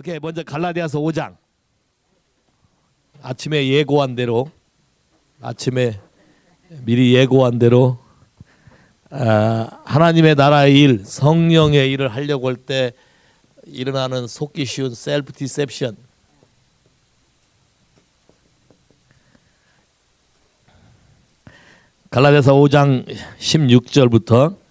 오케이, 먼저 갈라디아서 5장. 아침에 예고한 대로, 아침에 미리 예고한 대로 하나님의 나라의 일, 성령의 일을 하려고 할 때 일어나는 속기 쉬운 셀프 디셉션. 갈라디아서 5장 16절부터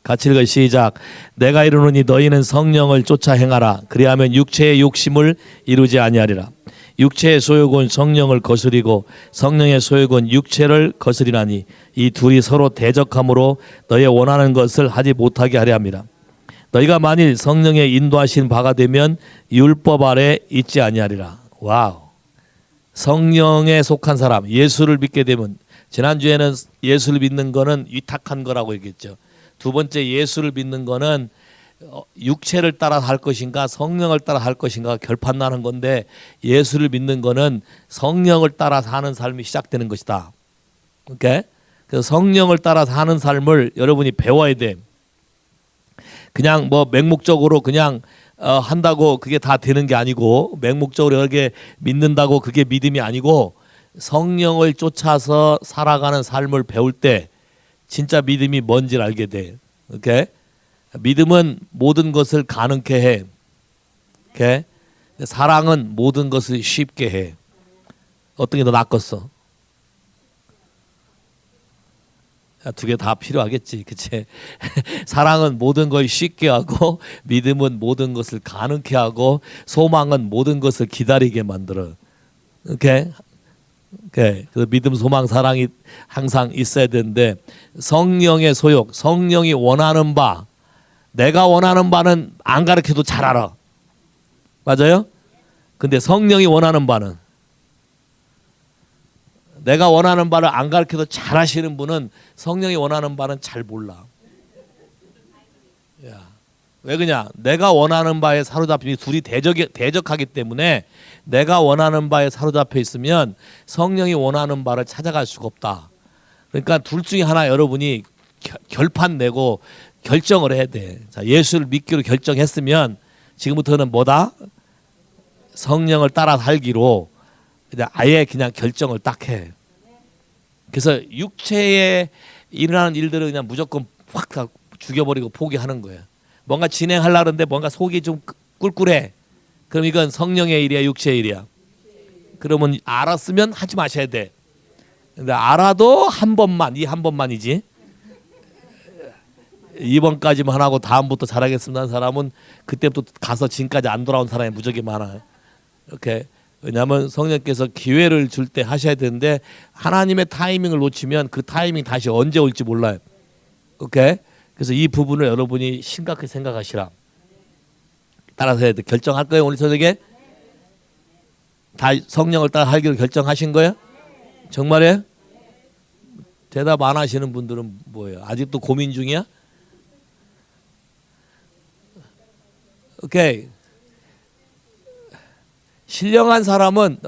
같이 읽어 시작. 내가 이르노니 너희는 성령을 쫓아 행하라. 그리하면 육체의 욕심을 이루지 아니하리라. 육체의 소욕은 성령을 거스리고 성령의 소욕은 육체를 거스리나니 이 둘이 서로 대적함으로 너희 원하는 것을 하지 못하게 하려 함이라. 너희가 만일 성령의 인도하신 바가 되면 율법 아래 있지 아니하리라. 와우. 성령에 속한 사람, 예수를 믿게 되면, 지난주에는 예수를 믿는 거는 위탁한 거라고 얘기했죠. 두 번째, 예수를 믿는 거는 육체를 따라 할 것인가 성령을 따라 할 것인가 결판나는 건데, 예수를 믿는 거는 성령을 따라 사는 삶이 시작되는 것이다. 오케이? 그래서 성령을 따라 사는 삶을 여러분이 배워야 돼. 그냥 뭐 맹목적으로 그냥 한다고 그게 다 되는 게 아니고, 맹목적으로 이렇게 믿는다고 그게 믿음이 아니고, 성령을 쫓아서 살아가는 삶을 배울 때 진짜 믿음이 뭔지를 알게 돼. 오케이? 믿음은 모든 것을 가능케 해. 오케이? 사랑은 모든 것을 쉽게 해. 어떤 게 더 낫겠어? 두 개 다 필요하겠지, 그치? 사랑은 모든 걸 쉽게 하고, 믿음은 모든 것을 가능케 하고, 소망은 모든 것을 기다리게 만들어. 오케이? 오케이. 그래서 믿음, 소망, 사랑이 항상 있어야 되는데, 성령의 소욕, 성령이 원하는 바, 내가 원하는 바는 안 가르쳐도 잘 알아. 맞아요? 근데 성령이 원하는 바는, 내가 원하는 바를 안 가르쳐도 잘 하시는 분은 성령이 원하는 바는 잘 몰라. 야, 왜 그러냐? 내가 원하는 바에 사로잡히니 둘이 대적하기 때문에, 내가 원하는 바에 사로잡혀 있으면 성령이 원하는 바를 찾아갈 수가 없다. 그러니까 둘 중에 하나 여러분이 결판 내고 결정을 해야 돼. 자, 예수를 믿기로 결정했으면 지금부터는 뭐다? 성령을 따라 살기로 아예 그냥 결정을 딱 해. 그래서 육체에 일어나는 일들을 그냥 무조건 확 죽여버리고 포기하는 거야. 뭔가 진행하려는데 뭔가 속이 좀 꿀꿀해. 그럼 이건 성령의 일이야, 육체의 일이야? 그러면 알았으면 하지 마셔야 돼. 근데 알아도 한 번만, 이 한 번만이지. 2번까지만 하고 다음부터 잘하겠습니다 하는 사람은 그때부터 가서 지금까지 안 돌아온 사람이 무지하게 많아요. 이렇게. 왜냐하면 성령께서 기회를 줄 때 하셔야 되는데, 하나님의 타이밍을 놓치면 그 타이밍 다시 언제 올지 몰라요. 오케이? 그래서 이 부분을 여러분이 심각하게 생각하시라. 따라서 해야 돼. 결정할 거예요, 오늘 저녁에? 다 성령을 따라 하기로 결정하신 거예요? 정말이에요? 대답 안 하시는 분들은 뭐예요? 아직도 고민 중이야? 오케이. 신령한 사람은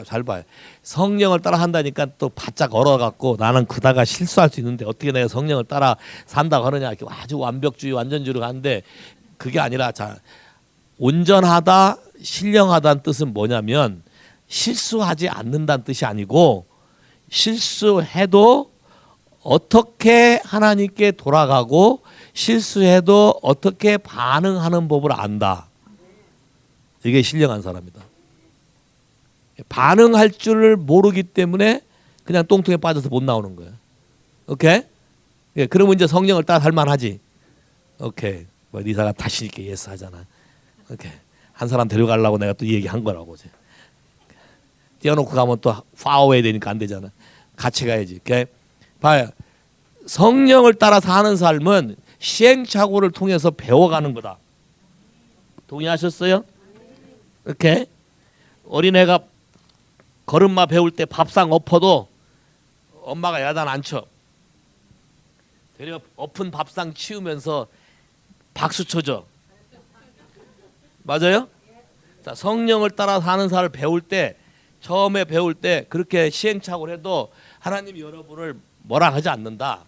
잘 봐요. 성령을 따라 한다니까 또 바짝 얼어갖고 나는 그다가 실수할 수 있는데 어떻게 내가 성령을 따라 산다고 하느냐, 이렇게 아주 완벽주의 완전주의로 하는데, 그게 아니라, 자, 온전하다, 신령하다는 뜻은 뭐냐면 실수하지 않는다는 뜻이 아니고, 실수해도 어떻게 하나님께 돌아가고 실수해도 어떻게 반응하는 법을 안다. 이게 신령한 사람이다. 반응할 줄을 모르기 때문에 그냥 똥통에 빠져서 못 나오는 거야. 오케이? 예, 그러면 이제 성령을 따라 할 만하지. 오케이. 뭐 리사가 다시 있게 예스 하잖아. 오케이. 한 사람 데려가려고 내가 또 이 얘기한 거라고. 띄워놓고 가면 또 파워해야 되니까 안 되잖아. 같이 가야지. 오케이? 봐요. 성령을 따라 사는 삶은 시행착오를 통해서 배워가는 거다. 동의하셨어요? 오케이? 어린애가 걸음마 배울 때 밥상 엎어도 엄마가 야단 안 쳐. 되려 엎은 밥상 치우면서 박수 쳐줘. 맞아요? 자, 성령을 따라 사는 삶을 배울 때, 처음에 배울 때 그렇게 시행착오를 해도 하나님이 여러분을 뭐라 하지 않는다.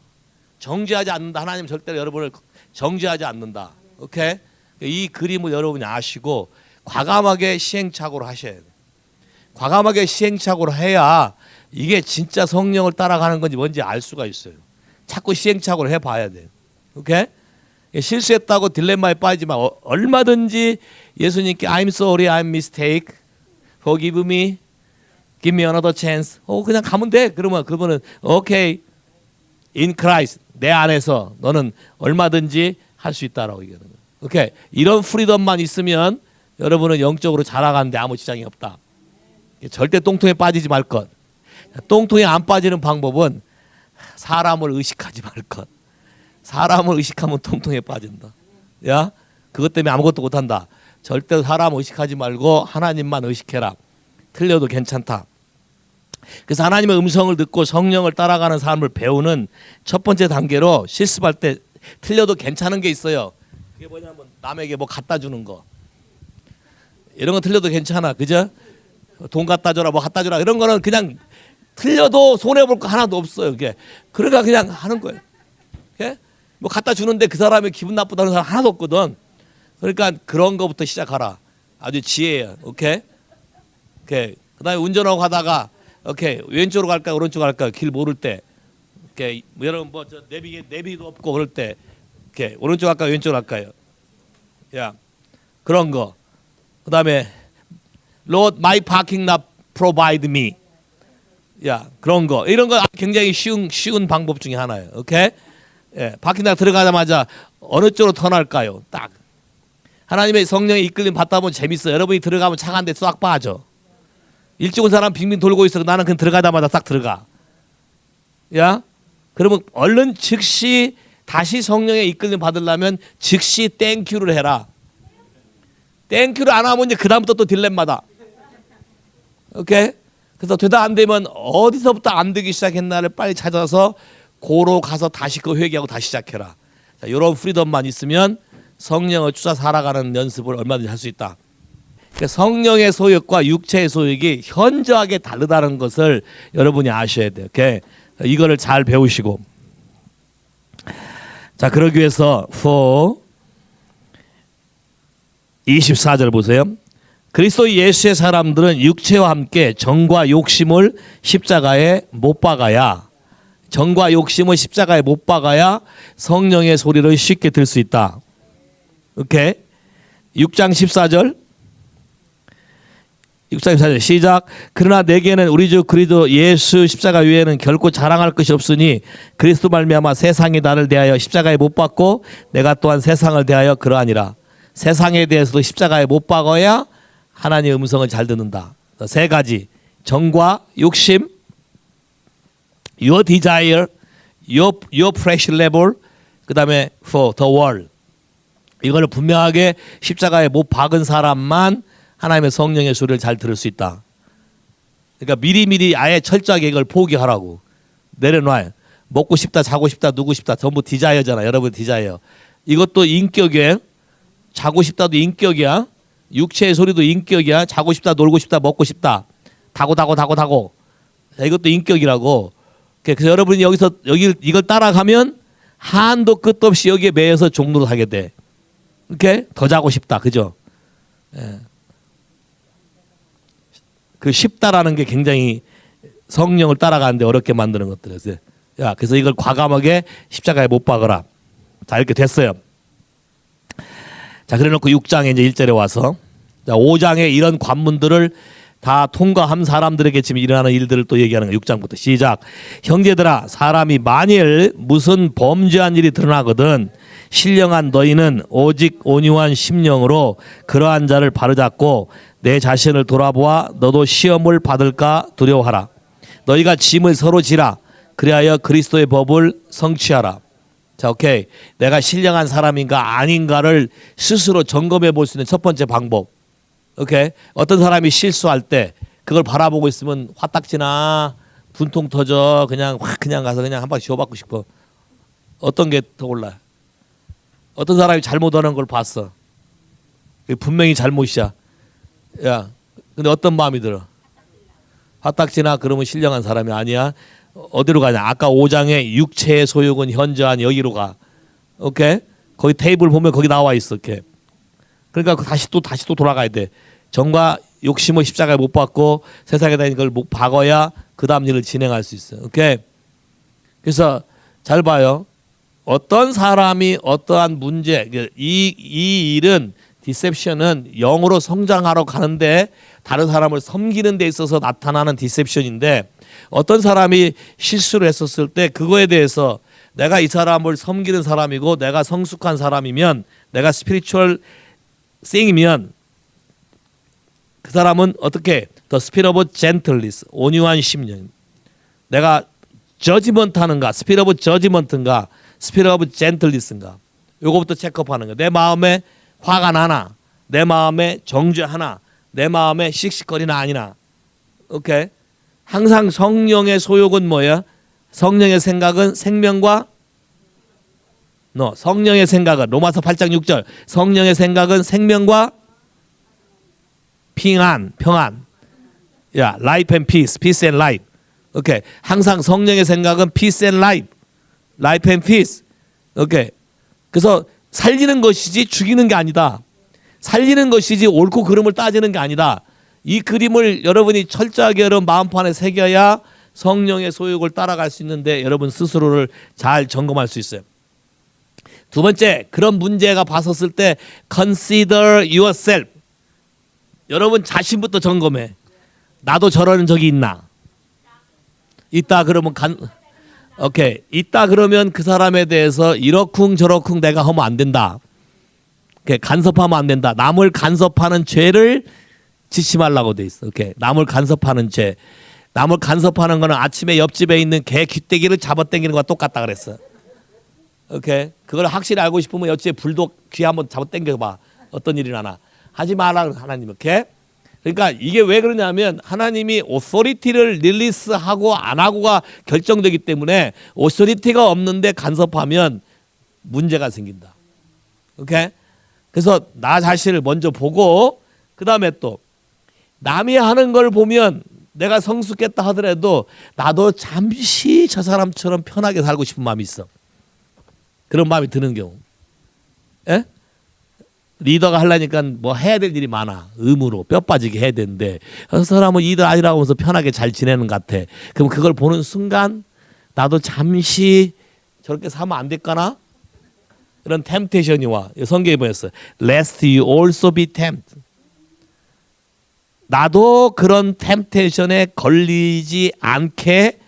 정죄하지 않는다. 하나님 절대로 여러분을 정죄하지 않는다. 오케이? 이 그림을 여러분이 아시고 과감하게 시행착오를 하셔야 돼요. 과감하게 시행착오를 해야 이게 진짜 성령을 따라가는 건지 뭔지 알 수가 있어요. 자꾸 시행착오를 해봐야 돼요. 오케이? 실수했다고 딜레마에 빠지지만 얼마든지 예수님께 I'm sorry, I'm mistake, forgive me, give me another chance. 그냥 가면 돼. 그러면 그분은 오케이, in Christ, 내 안에서 너는 얼마든지 할 수 있다라고 얘기하는 거예요. 오케이? 이런 프리덤만 있으면 여러분은 영적으로 자라가는데 아무 지장이 없다. 절대 똥통에 빠지지 말 것. 똥통에 안 빠지는 방법은 사람을 의식하지 말 것. 사람을 의식하면 통통에 빠진다. 야, 그것 때문에 아무것도 못한다. 절대 사람 의식하지 말고 하나님만 의식해라. 틀려도 괜찮다. 그래서 하나님의 음성을 듣고 성령을 따라가는 삶을 배우는 첫 번째 단계로 실습할 때 틀려도 괜찮은 게 있어요. 그게 뭐냐면 남에게 뭐 갖다 주는 거. 이런 거 틀려도 괜찮아. 그죠? 돈 갖다 줘라, 뭐 갖다 줘라. 이런 거는 그냥 틀려도 손해볼 거 하나도 없어요. 이게. 그러니까 그냥 하는 거예요. 예? 뭐 갖다 주는데 그 사람이 기분 나쁘다는 사람 하나도 없거든. 그러니까 그런 거부터 시작하라. 아주 지혜예요. 오케이? 오케이. 그다음에 운전하고 가다가 오케이 왼쪽으로 갈까 오른쪽으로 갈까 길 모를 때, 오케이 뭐 여러분 뭐 저 내비도 없고 그럴 때, 오케이 오른쪽 갈까 왼쪽으로 갈까요? 야 그런 거. 그다음에 Lord, my parking lot provide me. 야 그런 거 이런 거 굉장히 쉬운 방법 중에 하나예요. 오케이? 예, 파킹락 들어가자마자 어느 쪽으로 턴할까요? 딱 하나님의 성령의 이끌림 받다 보면 재밌어요. 여러분이 들어가면 차가 한 대 싹 빠져. 일찍 온 사람 빙빙 돌고 있어. 나는 그냥 들어가자마자 딱 들어가. 야, 그러면 얼른 즉시 다시 성령의 이끌림 받으려면 즉시 땡큐를 해라. 땡큐를 안 하면 이제 그 다음부터 또 딜레마다. 오케이? 그래서 되다 안 되면 어디서부터 안 되기 시작했나를 빨리 찾아서 고로 가서 다시 그 회개하고 다시 시작해라. 자, 이런 프리덤만 있으면 성령을 쫓아 살아가는 연습을 얼마든지 할 수 있다. 그러니까 성령의 소욕과 육체의 소욕이 현저하게 다르다는 것을 여러분이 아셔야 돼요. 오케이? 이거를 잘 배우시고. 자, 그러기 위해서 24절 보세요. 그리스도 예수의 사람들은 육체와 함께 정과 욕심을 십자가에 못 박아야, 정과 욕심을 십자가에 못 박아야 성령의 소리를 쉽게 들 수 있다. 오케이? 6장 14절. 6장 14절 시작. 그러나 내게는 우리 주 그리스도 예수 십자가 외에는 결코 자랑할 것이 없으니 그리스도 말미암아 세상이 나를 대하여 십자가에 못 박고 내가 또한 세상을 대하여 그러하니라. 세상에 대해서도 십자가에 못 박아야 하나님의 음성을 잘 듣는다. 세 가지. 정과 욕심, your desire, your pressure level, 그 다음에 for the world. 이걸 분명하게 십자가에 못 박은 사람만 하나님의 성령의 소리를 잘 들을 수 있다. 그러니까 미리미리 아예 철저하게 이걸 포기하라고. 내려놔요. 먹고 싶다, 자고 싶다, 누구 싶다. 전부 디자이어잖아. 여러분 디자이어. 이것도 인격이에요. 자고 싶다도 인격이야. 육체의 소리도 인격이야. 자고 싶다, 놀고 싶다, 먹고 싶다. 다고. 자, 이것도 인격이라고. 그래서 여러분이 여기서 이걸 따라가면 한도 끝도 없이 여기에 매여서 종로를 하게 돼. 이렇게 더 자고 싶다, 그죠? 예. 그 쉽다라는 게 굉장히 성령을 따라가는데 어렵게 만드는 것들이었어요. 야, 그래서 이걸 과감하게 십자가에 못 박아라. 자, 이렇게 됐어요. 자, 그래놓고 6장에 이제 1절에 와서, 자, 5장에 이런 관문들을 다 통과한 사람들에게 지금 일어나는 일들을 또 얘기하는 거예요. 6장부터 시작. 형제들아, 사람이 만일 무슨 범죄한 일이 드러나거든 신령한 너희는 오직 온유한 심령으로 그러한 자를 바로잡고 내 자신을 돌아보아 너도 시험을 받을까 두려워하라. 너희가 짐을 서로 지라. 그리하여 그리스도의 법을 성취하라. 자, 오케이. 내가 신령한 사람인가 아닌가를 스스로 점검해 볼 수 있는 첫 번째 방법. 오케이. 어떤 사람이 실수할 때 그걸 바라보고 있으면 화딱지나 분통 터져. 그냥 확 그냥 가서 그냥 한 방 쥐어받고 싶어. 어떤 게 더 올라요? 어떤 사람이 잘못하는 걸 봤어. 분명히 잘못이야. 야, 근데 어떤 마음이 들어? 화딱지나 그러면 신령한 사람이 아니야. 어디로 가냐? 아까 5장에 육체의 소욕은 현저한 여기로 가. 오케이? 거기 테이블 보면 거기 나와 있어. 이렇게. 그러니까 다시 또 돌아가야 돼. 정과 욕심을 십자가에 못 박고 세상에 다니는 걸 못 박아야 그 다음 일을 진행할 수 있어요. 오케이. 그래서 잘 봐요. 어떤 사람이 어떠한 문제, 이 일은 디셉션은 영으로 성장하러 가는데 다른 사람을 섬기는 데 있어서 나타나는 디셉션인데, 어떤 사람이 실수를 했었을 때 그거에 대해서 내가 이 사람을 섬기는 사람이고 내가 성숙한 사람이면, 내가 스피리추얼 싱이면 그 사람은 어떻게 The spirit of gentleness, 온유한 심령. 내가 judgment 하는가, spirit of judgment인가, spirit of gentleness인가, 요거부터 체크업하는 거야. 내 마음에 화가 나나, 내 마음에 정죄하나, 내 마음에 씩씩거리나 아니나. 오케이. 항상 성령의 소욕은 뭐야? 성령의 생각은 생명과 성령의 생각은 로마서 8장 6절. 성령의 생각은 생명과 평안. 야, life and peace, peace and life. 오케이. 항상 성령의 생각은 peace and life, life and peace. 오케이. 그래서 살리는 것이지 죽이는 게 아니다. 살리는 것이지 옳고 그름을 따지는 게 아니다. 이 그림을 여러분이 철저하게 여러분 마음판에 새겨야 성령의 소욕을 따라갈 수 있는데 여러분 스스로를 잘 점검할 수 있어요. 두 번째, 그런 문제가 봤었을 때 consider yourself. 여러분 자신부터 점검해. 나도 저러는 적이 있나? 있다 그러면 오케이. 있다 그러면 그 사람에 대해서 이러쿵 저러쿵 내가 하면 안 된다. 오케이. 간섭하면 안 된다. 남을 간섭하는 죄를 짓지 말라고 돼 있어. 오케이. 남을 간섭하는 죄. 남을 간섭하는 거는 아침에 옆집에 있는 개 귀때기를 잡아당기는 거와 똑같다 그랬어. 오케이. 그걸 확실히 알고 싶으면 옆집에 불독 귀 한번 잡아당겨봐. 어떤 일이 나나. 하지 마라 하나님. 오케이. 그러니까 이게 왜 그러냐면 하나님이 오소리티를 릴리스하고 안 하고가 결정되기 때문에 오소리티가 없는데 간섭하면 문제가 생긴다. 오케이? 그래서 나 자신을 먼저 보고 그 다음에 또 남이 하는 걸 보면 내가 성숙했다 하더라도 나도 잠시 저 사람처럼 편하게 살고 싶은 마음이 있어. 그런 마음이 드는 경우. 예? 리더가 하려니까 뭐 해야 될 일이 많아. 의무로 뼈 빠지게 해야 되는데 그 사람은 이들 아니라고 하면서 편하게 잘 지내는 것 같아. 그럼 그걸 보는 순간 나도 잠시 저렇게 사면 안 될까나? 이런 템테이션이 와. 성경에 보였어. Lest you also be tempted. 나도 그런 템테이션에 걸리지 않게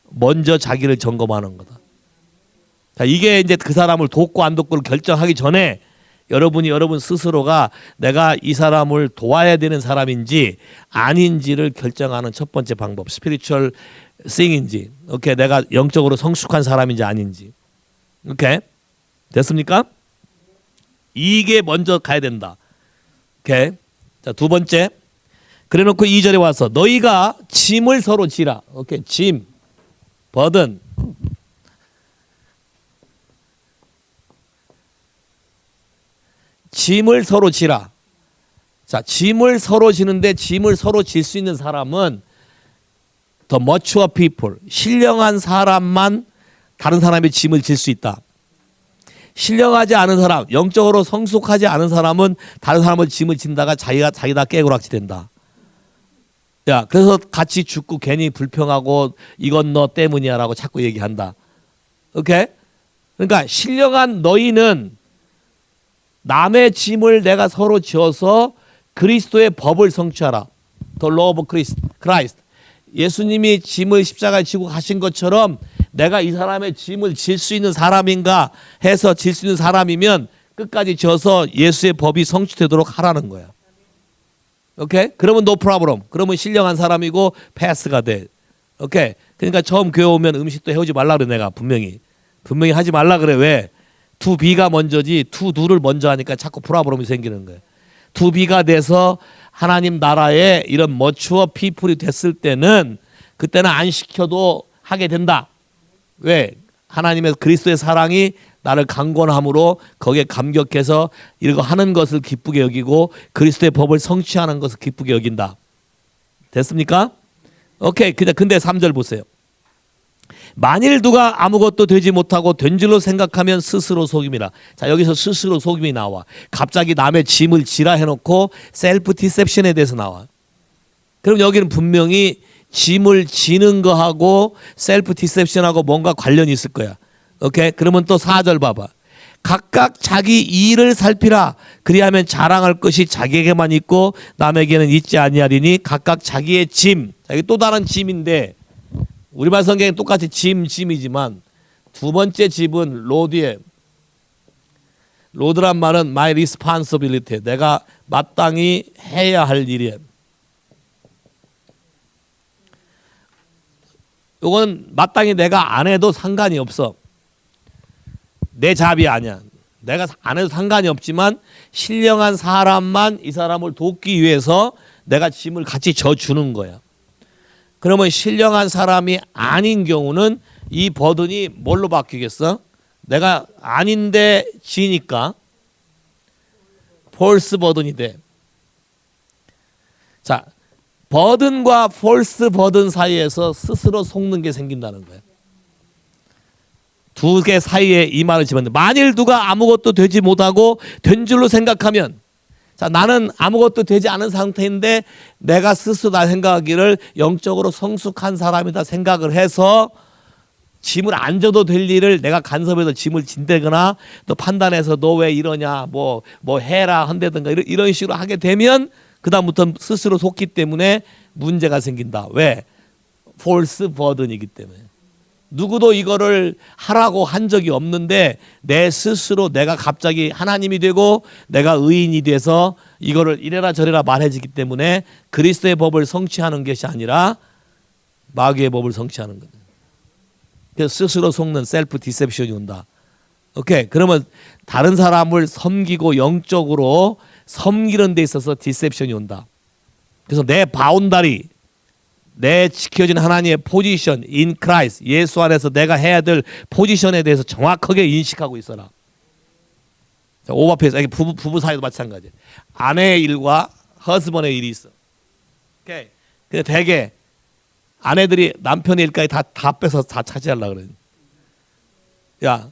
먼저 자기를 점검하는 거다. 자, 이게 이제 그 사람을 돕고 안 돕고를 결정하기 전에 여러분 스스로가 내가 이 사람을 도와야 되는 사람인지 아닌지를 결정하는 첫 번째 방법. 스피리추얼 싱인지, 오케이, 내가 영적으로 성숙한 사람인지 아닌지. 오케이, 됐습니까? 이게 먼저 가야 된다. 오케이. 자, 두 번째. 그래놓고 2절에 와서 너희가 짐을 서로 지라. 오케이, 짐, 버든. 짐을 서로 지라. 자, 짐을 서로 지는데 짐을 서로 질 수 있는 사람은 the mature people, 신령한 사람만 다른 사람의 짐을 질 수 있다. 신령하지 않은 사람, 영적으로 성숙하지 않은 사람은 다른 사람을 짐을 진다가 자기가 다 깨구락지 된다. 야, 그래서 같이 죽고 괜히 불평하고 이건 너 때문이야라고 자꾸 얘기한다. 오케이? 그러니까 신령한 너희는 남의 짐을 내가 서로 지어서 그리스도의 법을 성취하라. The law of Christ. 예수님이 짐을 십자가에 지고 가신 것처럼 내가 이 사람의 짐을 질 수 있는 사람인가 해서 질 수 있는 사람이면 끝까지 져서 예수의 법이 성취되도록 하라는 거야. 오케이? 그러면 no problem. 그러면 신령한 사람이고 패스가 돼. 오케이? 그러니까 처음 교회 오면 음식도 해오지 말라 그래. 내가 분명히 하지 말라 그래. 왜? to be가 먼저지 to do를 먼저 하니까 자꾸 프라브롬이 생기는 거예요. to be가 돼서 하나님 나라에 이런 머추어 피플이 됐을 때는 그때는 안 시켜도 하게 된다. 왜? 하나님의 그리스도의 사랑이 나를 강권함으로 거기에 감격해서 이거 하는 것을 기쁘게 여기고 그리스도의 법을 성취하는 것을 기쁘게 여긴다. 됐습니까? 오케이. 근데 3절 보세요. 만일 누가 아무것도 되지 못하고 된 줄로 생각하면 스스로 속임이라. 자, 여기서 스스로 속임이 나와. 갑자기 남의 짐을 지라 해놓고 셀프 디셉션에 대해서 나와. 그럼 여기는 분명히 짐을 지는 거하고 셀프 디셉션하고 뭔가 관련이 있을 거야. 오케이? 그러면 또 4절 봐봐. 각각 자기 일을 살피라. 그리하면 자랑할 것이 자기에게만 있고 남에게는 있지 아니하리니 각각 자기의 짐. 자, 이게 또 다른 짐인데 우리말 성경에 똑같이 짐이지만 두 번째 짐은 로드에, 로드란 말은 my responsibility, 내가 마땅히 해야 할 일이에요. 이건 마땅히 내가 안 해도 상관이 없어. 내 잡이 아니야. 내가 안 해도 상관이 없지만 신령한 사람만 이 사람을 돕기 위해서 내가 짐을 같이 져주는 거야. 그러면 신령한 사람이 아닌 경우는 이 버든이 뭘로 바뀌겠어? 내가 아닌데 지니까 폴스 버든이 돼. 자, 버든과 폴스 버든 사이에서 스스로 속는 게 생긴다는 거예요. 두 개 사이에 이 말을 집었는데 만일 누가 아무것도 되지 못하고 된 줄로 생각하면, 자, 나는 아무것도 되지 않은 상태인데 내가 스스로 나 생각하기를 영적으로 성숙한 사람이다 생각을 해서 짐을 안 져도 될 일을 내가 간섭해서 짐을 진대거나 또 판단해서 너 왜 이러냐 뭐 해라 한다든가 이런 식으로 하게 되면 그다음부터 스스로 속기 때문에 문제가 생긴다. 왜? 폴스 버든이기 때문에. 누구도 이거를 하라고 한 적이 없는데 내 스스로 내가 갑자기 하나님이 되고 내가 의인이 돼서 이거를 이래라 저래라 말해지기 때문에 그리스도의 법을 성취하는 것이 아니라 마귀의 법을 성취하는 거예요. 그래서 스스로 속는 셀프 디셉션이 온다. 오케이. 그러면 다른 사람을 섬기고 영적으로 섬기는 데 있어서 디셉션이 온다. 그래서 내 바운다리, 내 지켜진 하나님의 포지션 in Christ, 예수 안에서 내가 해야 될 포지션에 대해서 정확하게 인식하고 있어라. 오버페이스, 부부 사이도 마찬가지. 아내의 일과 허스번의 일이 있어. 오케이. 근데 대개 아내들이 남편의 일까지 다 빼서 다 차지하려고 그래. 야,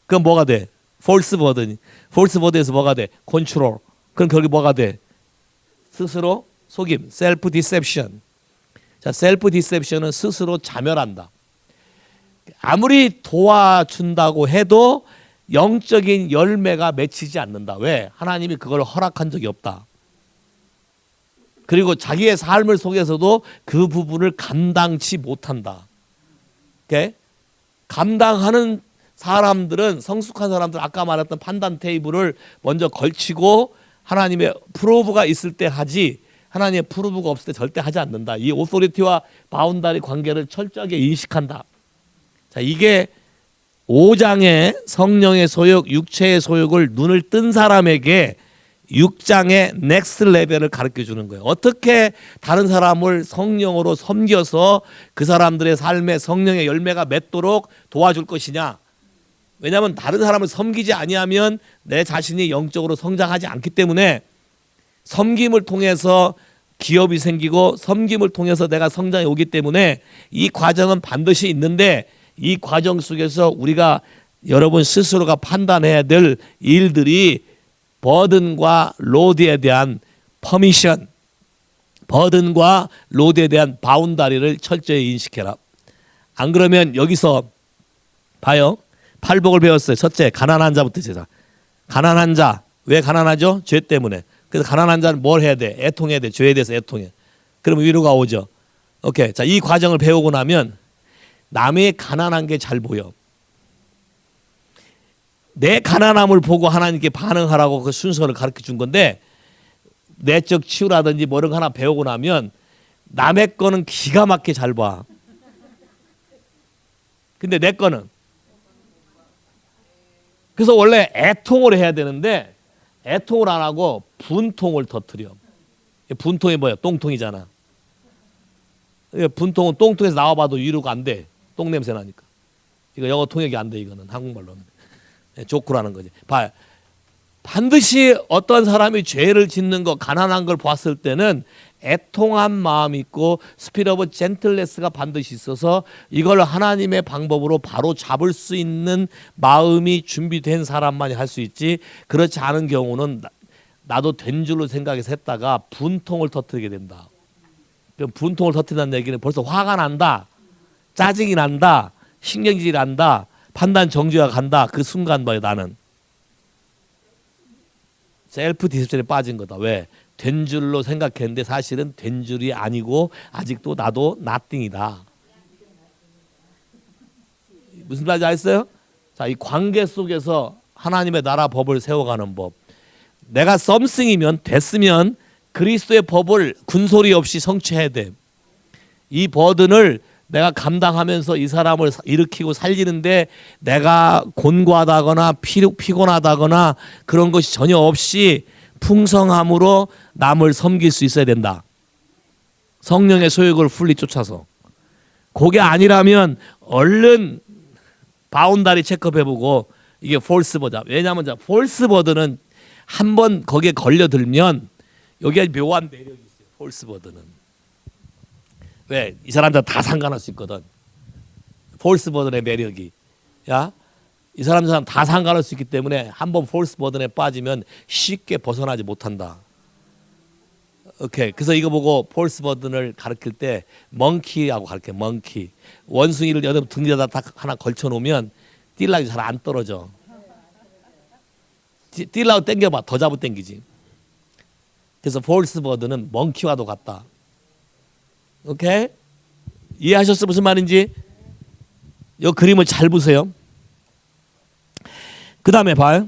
그럼 뭐가 돼? 폴스 버든이. 폴스 버든에서 뭐가 돼? 컨트롤. 그럼 거기 뭐가 돼? 스스로 속임, 셀프 디셉션. 자, 셀프 디셉션은 스스로 자멸한다. 아무리 도와준다고 해도 영적인 열매가 맺히지 않는다. 왜? 하나님이 그걸 허락한 적이 없다. 그리고 자기의 삶을 속에서도 그 부분을 감당치 못한다. 오케이? 감당하는 사람들은, 성숙한 사람들, 아까 말했던 판단 테이블을 먼저 걸치고 하나님의 프로브가 있을 때 하지, 하나님의 프로브가 없을 때 절대 하지 않는다. 이 오소리티와 바운다리 관계를 철저하게 인식한다. 자, 이게 5장의 성령의 소욕, 육체의 소욕을 눈을 뜬 사람에게 6장의 넥스트 레벨을 가르쳐 주는 거예요. 어떻게 다른 사람을 성령으로 섬겨서 그 사람들의 삶에 성령의 열매가 맺도록 도와줄 것이냐. 왜냐하면 다른 사람을 섬기지 아니하면 내 자신이 영적으로 성장하지 않기 때문에 섬김을 통해서 기업이 생기고 섬김을 통해서 내가 성장해 오기 때문에 이 과정은 반드시 있는데 이 과정 속에서 우리가 여러분 스스로가 판단해야 될 일들이 버든과 로드에 대한 퍼미션, 버든과 로드에 대한 바운다리를 철저히 인식해라. 안 그러면 여기서 봐요. 팔복을 배웠어요. 첫째, 가난한 자부터 제자. 가난한 자, 왜 가난하죠? 죄 때문에. 그래서 가난한 자는 뭘 해야 돼? 애통해야 돼. 죄에 대해서 애통해. 그러면 위로가 오죠. 오케이. 자, 이 과정을 배우고 나면 남의 가난한 게 잘 보여. 내 가난함을 보고 하나님께 반응하라고 그 순서를 가르쳐 준 건데, 내적 치유라든지 뭐 이런 거 하나 배우고 나면 남의 거는 기가 막히게 잘 봐. 근데 내 거는. 그래서 원래 애통을 해야 되는데 애통을 안 하고 분통을 터뜨려. 분통이 뭐야? 똥통이잖아. 분통은 똥통에서 나와봐도 위로가 안 돼. 똥 냄새 나니까. 이거 영어 통역이 안 돼. 이거는 한국말로는. 조크라는 거지. 봐, 반드시 어떤 사람이 죄를 짓는 거, 가난한 걸 봤을 때는 애통한 마음이 있고 스피릿 오브 젠틀레스가 반드시 있어서 이걸 하나님의 방법으로 바로 잡을 수 있는 마음이 준비된 사람만이 할 수 있지, 그렇지 않은 경우는 나도 된 줄로 생각해서 했다가 분통을 터뜨리게 된다. 그럼 분통을 터뜨린다는 얘기는 벌써 화가 난다, 짜증이 난다, 신경질이 난다, 판단 정지가 간다. 그 순간 봐요. 나는 셀프 디셉션에 빠진 거다. 왜? 된 줄로 생각했는데 사실은 된 줄이 아니고 아직도 나도 nothing이다. 무슨 말인지 아셨어요? 자, 이 관계 속에서 하나님의 나라 법을 세워가는 법. 내가 something이면 됐으면 그리스도의 법을 군소리 없이 성취해야 돼. 이 버든을 내가 감당하면서 이 사람을 일으키고 살리는데 내가 곤고하다거나 피곤하다거나 그런 것이 전혀 없이 풍성함으로 남을 섬길 수 있어야 된다. 성령의 소욕을 풀리 쫓아서. 그게 아니라면 얼른 바운다리 체크해보고 이게 폴스 버드. 왜냐하면 폴스 버드는 한번 거기에 걸려들면 여기에 묘한 매력이 있어요. 폴스 버드는. 왜? 이 사람들 다 상관할 수 있거든. 폴스 버든의 매력이. 야, 이 사람 다 상관할 수 있기 때문에 한번 폴스 버든에 빠지면 쉽게 벗어나지 못한다. 오케이. 그래서 이거 보고 폴스 버든을 가르칠 때 멍키하고 가르쳐. 멍키. 원숭이를 여덟 등에다 딱 하나 걸쳐 놓으면 뛸락이 잘 안 떨어져. 뛸라고 당겨봐. 더 잡아 당기지. 그래서 폴스 버든은 멍키와도 같다. 오케이? 이해하셨어? 무슨 말인지? 이 그림을 잘 보세요. 그 다음에 봐요.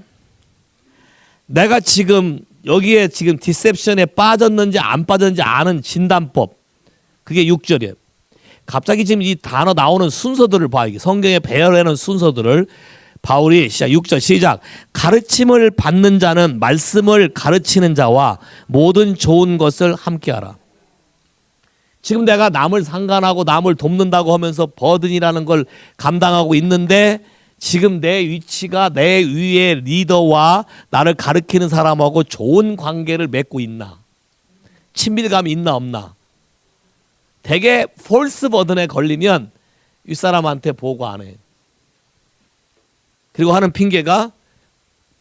내가 지금 여기에 지금 디셉션에 빠졌는지 안 빠졌는지 아는 진단법. 그게 6절이에요. 갑자기 지금 이 단어 나오는 순서들을 봐. 이게 성경에 배열하는 순서들을 바울이 6절 시작. 가르침을 받는 자는 말씀을 가르치는 자와 모든 좋은 것을 함께하라. 지금 내가 남을 상관하고 남을 돕는다고 하면서 버든이라는 걸 감당하고 있는데 지금 내 위치가 내 위의 리더와 나를 가르치는 사람하고 좋은 관계를 맺고 있나? 친밀감이 있나 없나? 되게 폴스 버든에 걸리면 윗사람한테 보고 안 해. 그리고 하는 핑계가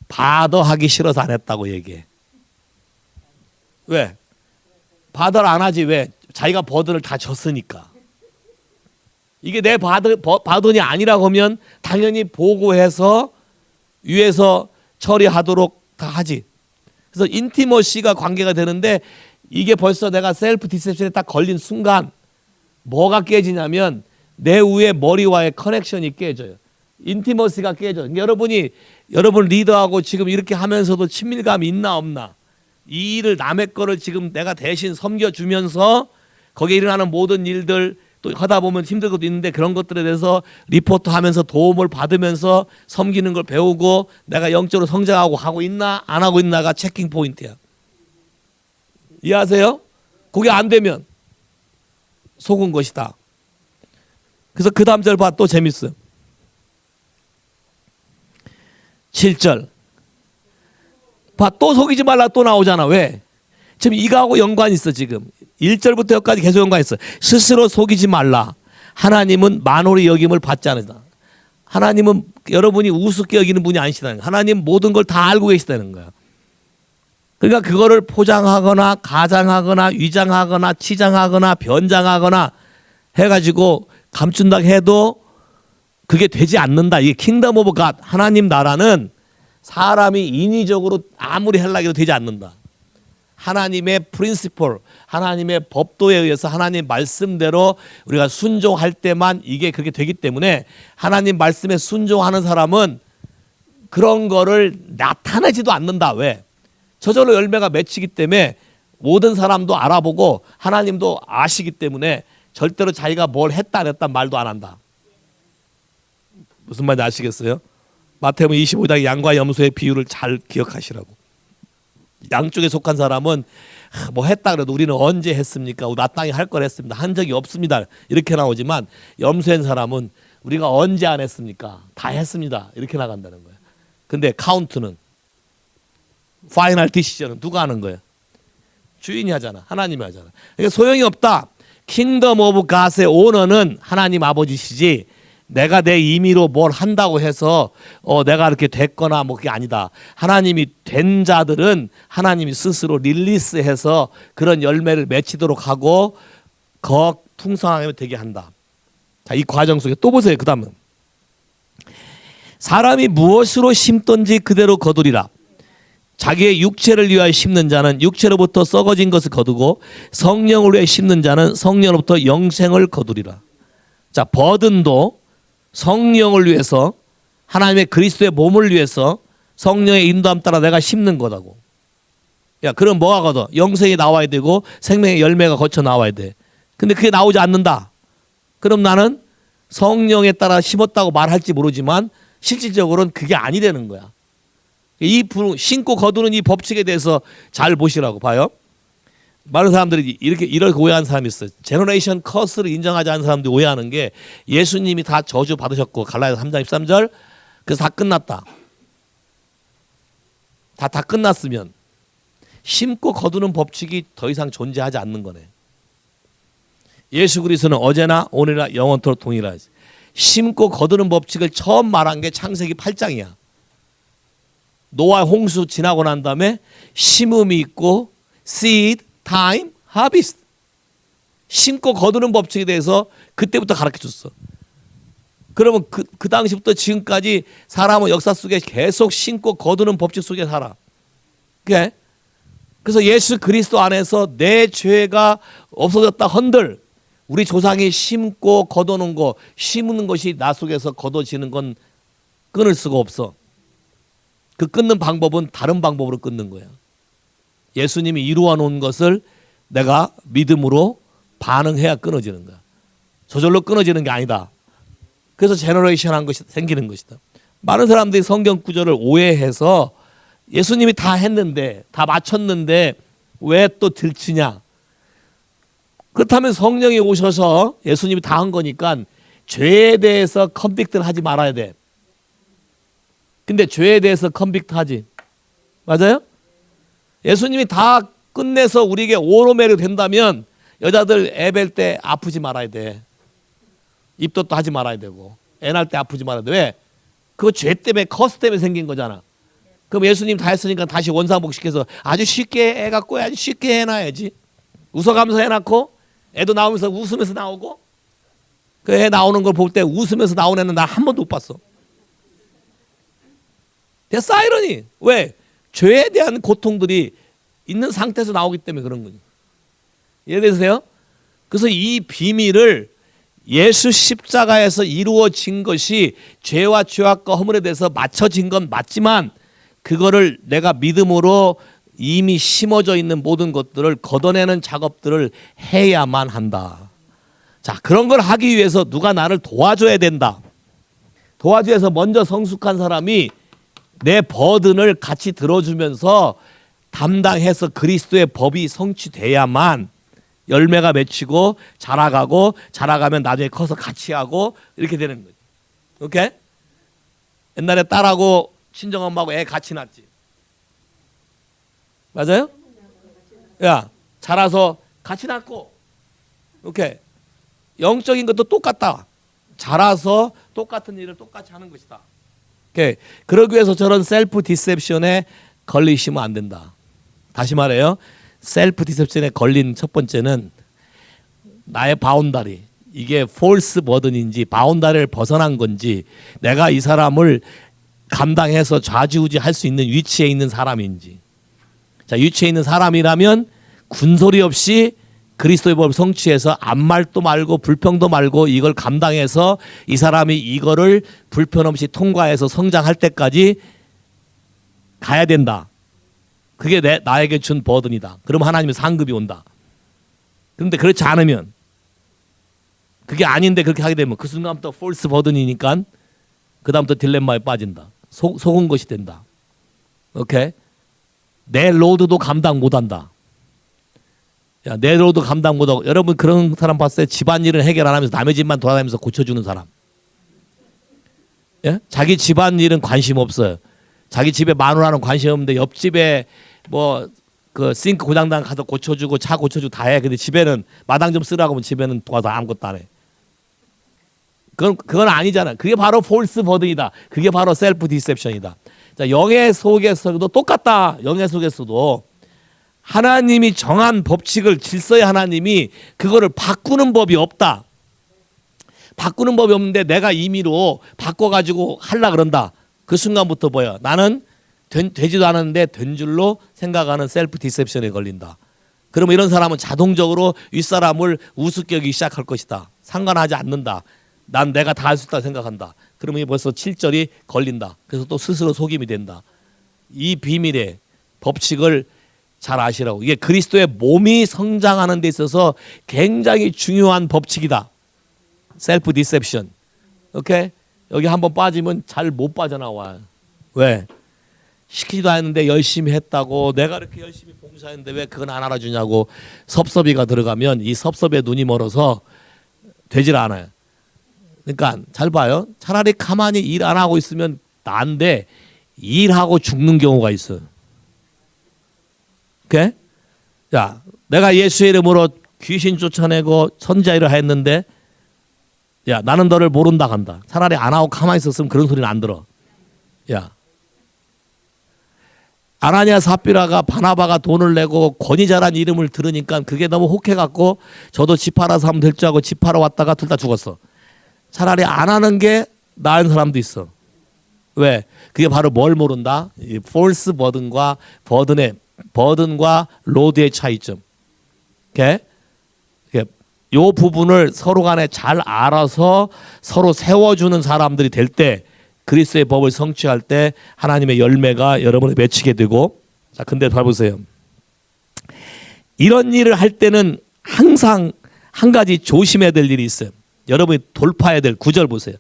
바더하기 싫어서 안 했다고 얘기해. 왜? 바더를 안 하지. 왜? 자기가 버든을 다 졌으니까. 이게 내 버든이 아니라고 하면 당연히 보고해서 위에서 처리하도록 다 하지. 그래서 인티머시가 관계가 되는데 이게 벌써 내가 셀프 디셉션에 딱 걸린 순간 뭐가 깨지냐면 내 위에 머리와의 커넥션이 깨져요. 인티머시가 깨져. 여러분 리더하고 지금 이렇게 하면서도 친밀감이 있나 없나? 이 일을 남의 거를 지금 내가 대신 섬겨주면서 거기에 일어나는 모든 일들 또 하다 보면 힘들 것도 있는데 그런 것들에 대해서 리포트하면서 도움을 받으면서 섬기는 걸 배우고 내가 영적으로 성장하고 하고 있나 안 하고 있나가 체킹 포인트야. 이해하세요? 그게 안 되면 속은 것이다. 그래서 그 다음 절 봐. 또 재밌어요. 7절 봐. 또 속이지 말라 또 나오잖아. 왜? 지금 이거하고 연관이 있어. 지금 1절부터 여기까지 계속 연관이 있어. 스스로 속이지 말라. 하나님은 만홀히 여김을 받지 않으시다. 하나님은 여러분이 우습게 여기는 분이 아니시다는 거야. 하나님 모든 걸 다 알고 계시다는 거야. 그러니까 그거를 포장하거나 가장하거나 위장하거나 치장하거나 변장하거나 해가지고 감춘다 해도 그게 되지 않는다. 이게 킹덤 오브 갓, 하나님 나라는 사람이 인위적으로 아무리 하려고 해도 되지 않는다. 하나님의 프린시플, 하나님의 법도에 의해서 하나님 말씀대로 우리가 순종할 때만 이게 그렇게 되기 때문에 하나님 말씀에 순종하는 사람은 그런 거를 나타내지도 않는다. 왜? 저절로 열매가 맺히기 때문에 모든 사람도 알아보고 하나님도 아시기 때문에 절대로 자기가 뭘 했다 안 했다 말도 안 한다. 무슨 말인지 아시겠어요? 마태복음 25장 양과 염소의 비유를 잘 기억하시라고. 양쪽에 속한 사람은 뭐 했다 그래도 우리는 언제 했습니까? 마땅히 할 걸 했습니다. 한 적이 없습니다. 이렇게 나오지만 염소인 사람은 우리가 언제 안 했습니까? 다 했습니다. 이렇게 나간다는 거예요. 근데 카운트는 파이널 디시전은 누가 하는 거예요? 주인이 하잖아. 하나님이 하잖아. 그러니까 소용이 없다. 킹덤 오브 갓의 오너는 하나님 아버지시지 내가 내 임의로 뭘 한다고 해서 내가 이렇게 됐거나 뭐 그게 아니다. 하나님이 된 자들은 하나님이 스스로 릴리스해서 그런 열매를 맺히도록 하고 더 풍성하게 되게 한다. 자, 이 과정 속에 또 보세요. 그 다음은 사람이 무엇으로 심든지 그대로 거두리라. 자기의 육체를 위하여 심는 자는 육체로부터 썩어진 것을 거두고 성령을 위해 심는 자는 성령으로부터 영생을 거두리라. 자, 버든도 성령을 위해서 하나님의 그리스도의 몸을 위해서 성령의 인도함 따라 내가 심는 거다고. 야, 그럼 뭐가 거둬? 영생이 나와야 되고 생명의 열매가 거쳐 나와야 돼. 근데 그게 나오지 않는다. 그럼 나는 성령에 따라 심었다고 말할지 모르지만 실질적으로는 그게 아니라는 거야. 이 심고 거두는 이 법칙에 대해서 잘 보시라고 봐요. 많은 사람들이 이렇게 오해하는 사람이 있어요. 제너레이션 커스를 인정하지 않는 사람들이 오해하는 게 예수님이 다 저주 받으셨고 갈라디아서 3장 13절 그래서 다 끝났다. 다 끝났으면 심고 거두는 법칙이 더 이상 존재하지 않는 거네. 예수 그리스도는 어제나 오늘이나 영원토록 동일하지. 심고 거두는 법칙을 처음 말한 게 창세기 8장이야. 노아 홍수 지나고 난 다음에 심음이 있고 seed, time, harvest. 심고 거두는 법칙에 대해서 그때부터 가르쳐줬어. 그러면 그 당시부터 지금까지 사람은 역사 속에 계속 심고 거두는 법칙 속에 살아. 그래? 그래서 예수 그리스도 안에서 내 죄가 없어졌다 헌들 우리 조상이 심고 거두는 거 심는 것이 나 속에서 거둬지는 건 끊을 수가 없어. 그 끊는 방법은 다른 방법으로 끊는 거야. 예수님이 이루어 놓은 것을 내가 믿음으로 반응해야 끊어지는 거야. 저절로 끊어지는 게 아니다. 그래서 제너레이션한 것이 생기는 것이다. 많은 사람들이 성경 구절을 오해해서 예수님이 다 했는데 다 마쳤는데 왜 또 들치냐. 그렇다면 성령이 오셔서 예수님이 다 한 거니까 죄에 대해서 컨빅트를 하지 말아야 돼. 근데 죄에 대해서 컨빅트 하지. 맞아요? 예수님이 다 끝내서 우리에게 오로메르 된다면 여자들 애 뵐 때 아프지 말아야 돼. 입덧도 하지 말아야 되고 애 낳을 때 아프지 말아야 돼. 왜? 그거 죄 때문에 커스 때문에 생긴 거잖아. 그럼 예수님 다 했으니까 다시 원상복식해서 아주 쉽게 애 갖고 아주 쉽게 해놔야지. 웃어가면서 해놓고 애도 나오면서 웃으면서 나오고 그 애 나오는 걸 볼 때 웃으면서 나온 애는 나 한 번도 못 봤어. 사이러니. 왜? 죄에 대한 고통들이 있는 상태에서 나오기 때문에 그런 거지. 이해되세요? 그래서 이 비밀을 예수 십자가에서 이루어진 것이 죄와 죄악과 허물에 대해서 맞춰진 건 맞지만 그거를 내가 믿음으로 이미 심어져 있는 모든 것들을 걷어내는 작업들을 해야만 한다. 자, 그런 걸 하기 위해서 누가 나를 도와줘야 된다. 도와주기 위해서 먼저 성숙한 사람이 내 버든을 같이 들어주면서 담당해서 그리스도의 법이 성취돼야만 열매가 맺히고 자라가면 나중에 커서 같이 하고 이렇게 되는 거지. 오케이? 옛날에 딸하고 친정엄마하고 애 같이 낳지. 맞아요? 야, 자라서 같이 낳고. 오케이. 영적인 것도 똑같다. 자라서 똑같은 일을 똑같이 하는 것이다. 오케이. 그러기 위해서 저런 셀프 디셉션에 걸리시면 안 된다. 다시 말해요. 셀프 디셉션에 걸린 첫 번째는 나의 바운다리. 이게 폴스 버든인지 바운다리를 벗어난 건지 내가 이 사람을 감당해서 좌지우지 할 수 있는 위치에 있는 사람인지. 자, 위치에 있는 사람이라면 군소리 없이 그리스도의 법을 성취해서 아무 말도 말고 불평도 말고 이걸 감당해서 이 사람이 이거를 불편 없이 통과해서 성장할 때까지 가야 된다. 그게 나에게 준 버든이다. 그럼 하나님의 상급이 온다. 그런데 그렇지 않으면 그게 아닌데 그렇게 하게 되면 그 순간부터 폴스 버든이니까 그 다음부터 딜레마에 빠진다. 속은 것이 된다. 오케이? 내 로드도 감당 못한다. 야, 내 로드 감당 못하고 여러분 그런 사람 봤어요? 집안일을 해결 안 하면서 남의 집만 돌아다니면서 고쳐주는 사람. 예? 자기 집안일은 관심 없어요. 자기 집에 마누라는 관심 없는데 옆집에 뭐 그 싱크 고장난 가서 고쳐주고 차 고쳐주고 다 해. 근데 집에는 마당 좀 쓰라고 하면 집에는 도와서 아무것도 안 해. 그건 아니잖아. 그게 바로 폴스 버든이다. 그게 바로 셀프 디셉션이다. 자, 영의 속에서도 똑같다. 영의 속에서도 하나님이 정한 법칙을 질서의 하나님이 그거를 바꾸는 법이 없다. 바꾸는 법이 없는데 내가 임의로 바꿔가지고 하려 그런다. 그 순간부터 뭐야? 나는 되지도 않았는데 된 줄로 생각하는 셀프 디셉션에 걸린다. 그러면 이런 사람은 자동적으로 윗사람을 우습게 여기기 시작할 것이다. 상관하지 않는다. 난 내가 다 할 수 있다 생각한다. 그러면 이게 벌써 7절이 걸린다. 그래서 또 스스로 속임이 된다. 이 비밀의 법칙을 잘 아시라고. 이게 그리스도의 몸이 성장하는 데 있어서 굉장히 중요한 법칙이다. 셀프 디셉션. 오케이? 여기 한번 빠지면 잘 못 빠져나와요. 왜? 시키지도 않았는데 열심히 했다고, 내가 이렇게 열심히 봉사했는데 왜 그건 안 알아주냐고 섭섭이가 들어가면 이 섭섭에 눈이 멀어서 되질 않아요. 그러니까 잘 봐요. 차라리 가만히 일 안 하고 있으면 나은데 일하고 죽는 경우가 있어요. 오케이? 자, 내가 예수의 이름으로 귀신 쫓아내고 선지자 일을 했는데 야, 나는 너를 모른다 한다. 차라리 안 하고 가만히 있었으면 그런 소리는 안 들어. 야, 아나니아 삽비라가 바나바가 돈을 내고 권위자란 이름을 들으니까 그게 너무 혹해갖고 저도 집 팔아서 하면 될 줄 알고 집 팔아 왔다가 둘 다 죽었어. 차라리 안 하는 게 나은 사람도 있어. 왜? 그게 바로 뭘 모른다? 이 폴스 버든과 로드의 차이점. 오케이? 요 부분을 서로 간에 잘 알아서 서로 세워주는 사람들이 될 때 그리스도의 법을 성취할 때 하나님의 열매가 여러분을 맺히게 되고. 자, 근데 봐보세요. 이런 일을 할 때는 항상 한 가지 조심해야 될 일이 있어요. 여러분이 돌파해야 될 9절 보세요.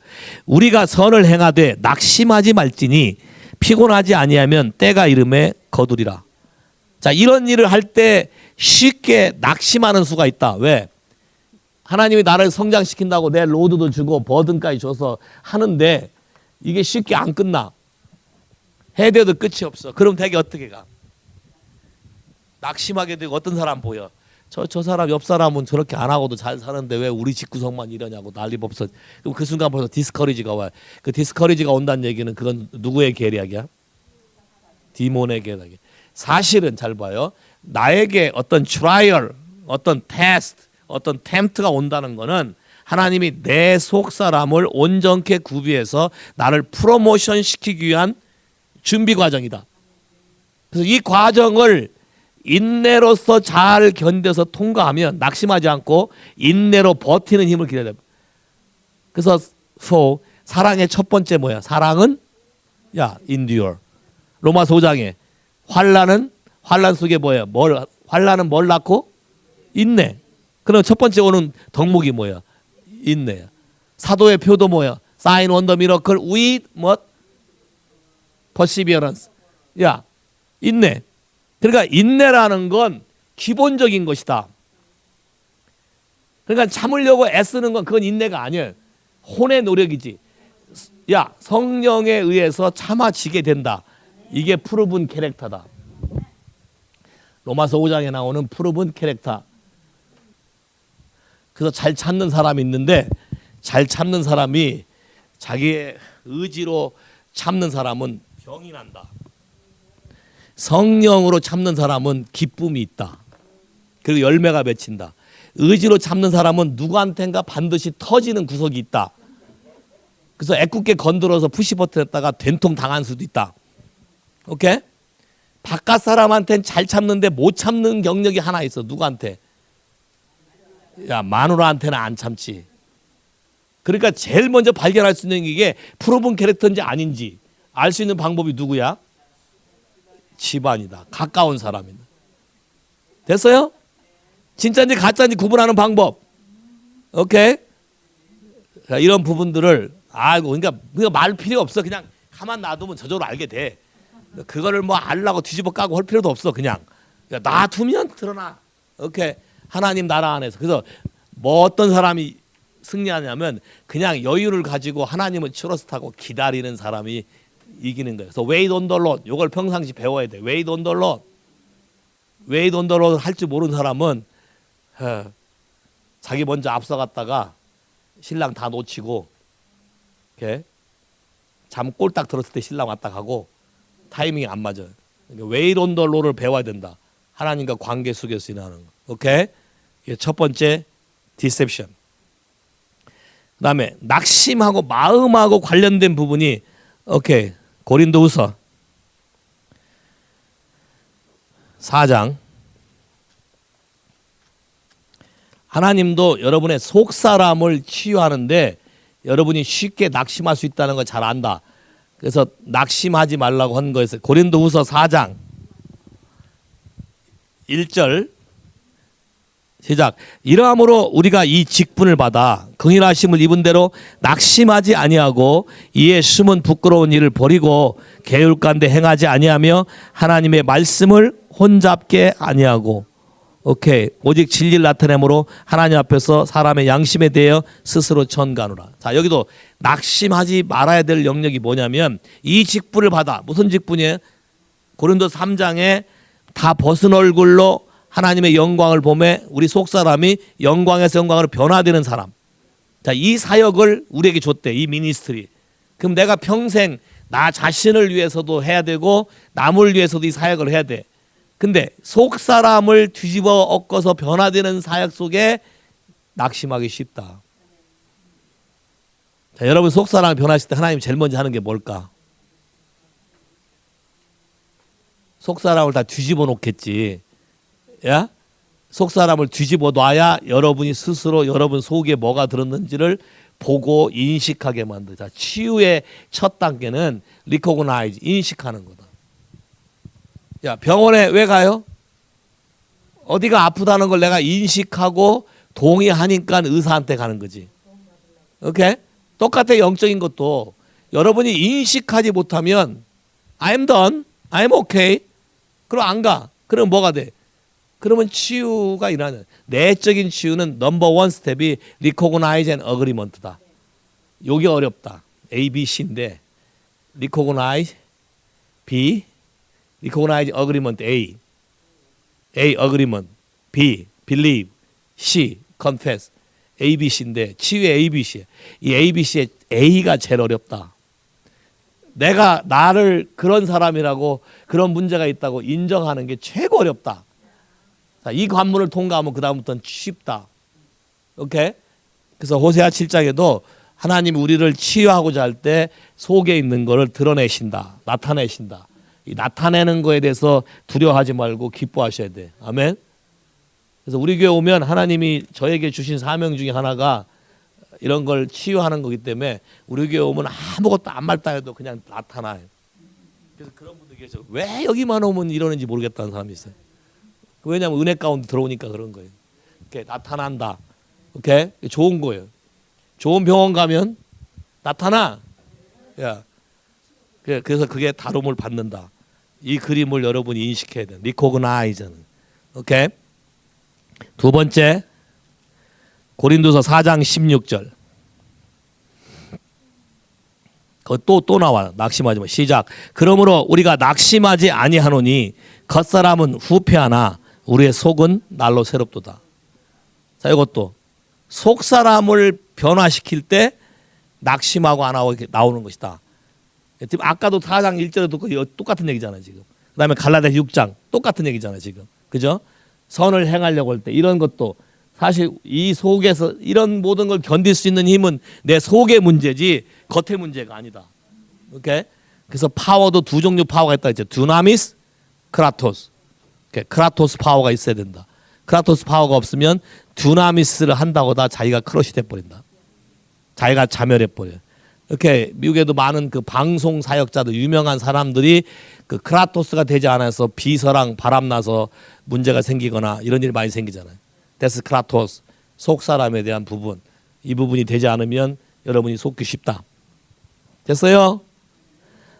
우리가 선을 행하되 낙심하지 말지니 피곤하지 아니하면 때가 이름에 거두리라. 자, 이런 일을 할 때 쉽게 낙심하는 수가 있다. 왜? 하나님이 나를 성장시킨다고 내 로드도 주고 버든까지 줘서 하는데 이게 쉽게 안 끝나. 해대도 끝이 없어. 그럼 되게 어떻게 가? 낙심하게 되고. 어떤 사람 보여? 저 사람 옆 사람은 저렇게 안 하고도 잘 사는데 왜 우리 집 구성만 이러냐고 난리법석. 그럼 그 순간 벌써 디스커리지가 와요. 그 디스커리지가 온다는 얘기는 그건 누구의 계략이야? 디몬의 계략이야. 사실은 잘 봐요. 나에게 어떤 트라이얼, 어떤 테스트, 어떤 템프트가 온다는 거는 하나님이 내 속사람을 온전케 구비해서 나를 프로모션 시키기 위한 준비 과정이다. 그래서 이 과정을 인내로서 잘 견뎌서 통과하면 낙심하지 않고 인내로 버티는 힘을 기대야 됩니다. 그래서 사랑의 첫 번째 뭐야? 사랑은 endure. 로마서 5장에 환난 속에 뭐야? 환난은 뭘 낳고? 인내. 그럼 첫 번째 오는 덕목이 뭐야? 인내야. 사도의 표도 뭐야? Sign, wonder, miracle with what? Perseverance. 인내. 그러니까 인내라는 건 기본적인 것이다. 그러니까 참으려고 애쓰는 건 그건 인내가 아니에요. 혼의 노력이지. 성령에 의해서 참아지게 된다. 이게 프루븐 캐릭터다. 로마서 5장에 나오는 프루븐 캐릭터. 그래서 잘 참는 사람이 있는데 잘 참는 사람이 자기의 의지로 참는 사람은 병이 난다. 성령으로 참는 사람은 기쁨이 있다. 그리고 열매가 맺힌다. 의지로 참는 사람은 누구한텐가 반드시 터지는 구석이 있다. 그래서 애꿎게 건드려서 푸시버튼했다가 된통 당한 수도 있다. 오케이? 바깥 사람한테는 잘 참는데 못 참는 경력이 하나 있어. 누구한테? 마누라한테는 안 참지. 그러니까 제일 먼저 발견할 수 있는 게 프로븐 캐릭터인지 아닌지 알 수 있는 방법이 누구야? 집안이다. 가까운 사람이다. 됐어요? 진짜인지 가짜인지 구분하는 방법. 오케이? 자, 이런 부분들을 그러니까 말 필요 없어. 그냥 가만 놔두면 저절로 알게 돼. 그거를 뭐 알라고 뒤집어 까고 할 필요도 없어. 그냥 놔두면 드러나. 오케이? 하나님 나라 안에서. 그래서 뭐 어떤 사람이 승리하냐면 그냥 여유를 가지고 하나님을 트러스트하고 기다리는 사람이 이기는 거예요. 그래서 wait on the Lord. 이걸 평상시 배워야 돼. wait on the Lord. wait on the Lord 할 줄 모르는 사람은 자기 먼저 앞서갔다가 신랑 다 놓치고 이렇게 잠 꼴딱 들었을 때 신랑 왔다 가고 타이밍이 안 맞아요. 그러니까 wait on the Lord를 배워야 된다. 하나님과 관계 속에서 일하는 거. 오케이? 이게 첫 번째 디셉션. 그다음에 낙심하고 마음하고 관련된 부분이 오케이. 고린도후서 4장. 하나님도 여러분의 속사람을 치유하는데 여러분이 쉽게 낙심할 수 있다는 걸 잘 안다. 그래서 낙심하지 말라고 한 거였어요. 고린도후서 4장 1절 시작. 이러함으로 우리가 이 직분을 받아 긍휼하심을 입은 대로 낙심하지 아니하고 이에 숨은 부끄러운 일을 버리고 계율간데 행하지 아니하며 하나님의 말씀을 혼잡게 아니하고 오케이. 오직 진리를 나타내므로 하나님 앞에서 사람의 양심에 대하여 스스로 천가노라. 자, 여기도 낙심하지 말아야 될 영역이 뭐냐면 이 직분을 받아. 무슨 직분이에요? 고린도 3장에 다 벗은 얼굴로 하나님의 영광을 보매 우리 속사람이 영광에서 영광으로 변화되는 사람. 자, 이 사역을 우리에게 줬대. 이 미니스트리. 그럼 내가 평생 나 자신을 위해서도 해야 되고 남을 위해서도 이 사역을 해야 돼. 근데 속사람을 뒤집어 엎어서 변화되는 사역 속에 낙심하기 쉽다. 자, 여러분 속사람을 변화하실 때 하나님 제일 먼저 하는 게 뭘까? 속사람을 다 뒤집어 놓겠지. 야? 속사람을 뒤집어 놔야 여러분이 스스로 여러분 속에 뭐가 들었는지를 보고 인식하게 만들자. 치유의 첫 단계는 recognize, 인식하는 거다. 야, 병원에 왜 가요? 어디가 아프다는 걸 내가 인식하고 동의하니까 의사한테 가는 거지. 오케이? 똑같아. 영적인 것도 여러분이 인식하지 못하면 I'm done, I'm okay. 그럼 안 가. 그럼 뭐가 돼? 그러면 치유가 일어나는. 내적인 치유는 넘버 원 스텝이 recognize and agreement다. 요게 어렵다. A, B, C인데 recognize, B, recognize, agreement, A. A, agreement. B, believe. C, confess. A, B, C인데 치유의 A, B, C. 이 A, B, C의 A가 제일 어렵다. 내가 나를 그런 사람이라고 그런 문제가 있다고 인정하는 게 최고 어렵다. 자, 이 관문을 통과하면 그 다음부터는 쉽다. 오케이? 그래서 호세아 7장에도 하나님이 우리를 치유하고자 할 때 속에 있는 거를 드러내신다. 나타내신다. 이 나타내는 거에 대해서 두려워하지 말고 기뻐하셔야 돼. 아멘. 그래서 우리 교회 오면 하나님이 저에게 주신 사명 중에 하나가 이런 걸 치유하는 거기 때문에 우리 교회 오면 아무것도 안 말다 해도 그냥 나타나요. 그래서 그런 분들 계셔. 왜 여기만 오면 이러는지 모르겠다는 사람이 있어요. 왜냐하면 은혜 가운데 들어오니까 그런 거예요. 이렇게 나타난다. 오케이? 좋은 거예요. 좋은 병원 가면 나타나. 야. 그래서 그게 다룸을 받는다. 이 그림을 여러분이 인식해야 돼. 리코그나이즈는. 오케이? 두 번째 고린도서 4장 16절. 그거 또 나와. 낙심하지 마. 시작. 그러므로 우리가 낙심하지 아니하노니 겉사람은 후패하나 우리의 속은 날로 새롭도다. 자, 이것도 속사람을 변화시킬 때 낙심하고 안 하고 나오는 것이다. 지금 아까도 4장 1절에도 똑같은 얘기잖아요, 지금. 그다음에 갈라디아 6장 똑같은 얘기잖아요, 지금. 그죠? 선을 행하려고 할 때 이런 것도 사실 이 속에서 이런 모든 걸 견딜 수 있는 힘은 내 속의 문제지 겉의 문제가 아니다. 오케이? 그래서 파워도 두 종류 파워가 있다 했죠. 두나미스, 크라토스. 크라토스 파워가 있어야 된다. 크라토스 파워가 없으면 두나미스를 한다고 다 자기가 크러시 돼버린다. 자기가 자멸해버려요. 이렇게 미국에도 많은 그 방송 사역자들 유명한 사람들이 그 크라토스가 되지 않아서 비서랑 바람나서 문제가 생기거나 이런 일이 많이 생기잖아요. 데스 크라토스, 속 사람에 대한 부분, 이 부분이 되지 않으면 여러분이 속기 쉽다. 됐어요?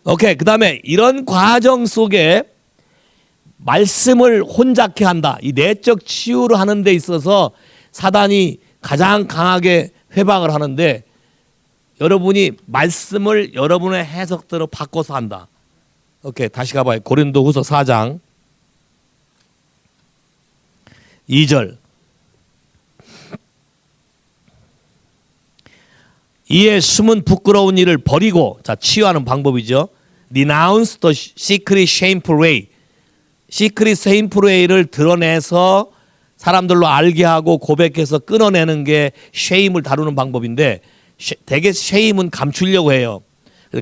오케이. 그 다음에 이런 과정 속에 말씀을 혼잡케 한다. 이 내적 치유를 하는 데 있어서 사단이 가장 강하게 회방을 하는데 여러분이 말씀을 여러분의 해석대로 바꿔서 한다. 오케이, 다시 가봐요. 고린도후서 4장 2절. 이에 숨은 부끄러운 일을 버리고, 자, 치유하는 방법이죠. Renounce the secret shameful way. 시크릿 shameful way를 드러내서 사람들로 알게 하고 고백해서 끊어내는 게 shame을 다루는 방법인데, 대개 shame은 감추려고 해요.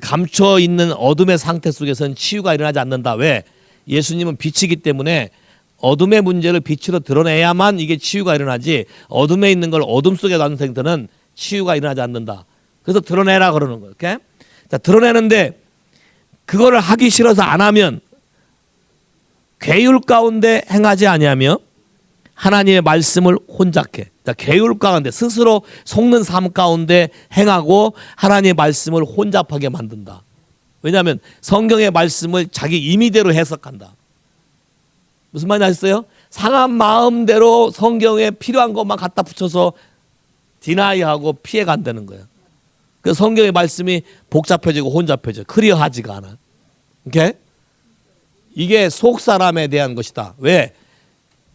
감춰 있는 어둠의 상태 속에서는 치유가 일어나지 않는다. 왜? 예수님은 빛이기 때문에 어둠의 문제를 빛으로 드러내야만 이게 치유가 일어나지, 어둠에 있는 걸 어둠 속에 놔둔 상태는 치유가 일어나지 않는다. 그래서 드러내라 그러는 거예요. 오케이? 자, 드러내는데 그거를 하기 싫어서 안 하면 괴율 가운데 행하지 아니하며 하나님의 말씀을 혼잡해. 자, 괴율 가운데 스스로 속는 삶 가운데 행하고 하나님의 말씀을 혼잡하게 만든다. 왜냐하면 성경의 말씀을 자기 임의대로 해석한다. 무슨 말인지 아셨어요? 상한 마음대로 성경에 필요한 것만 갖다 붙여서 디나이하고 피해간다는 거예요. 그 성경의 말씀이 복잡해지고 혼잡해져. 클리어하지가 않아. 오케이? 이게 속 사람에 대한 것이다. 왜?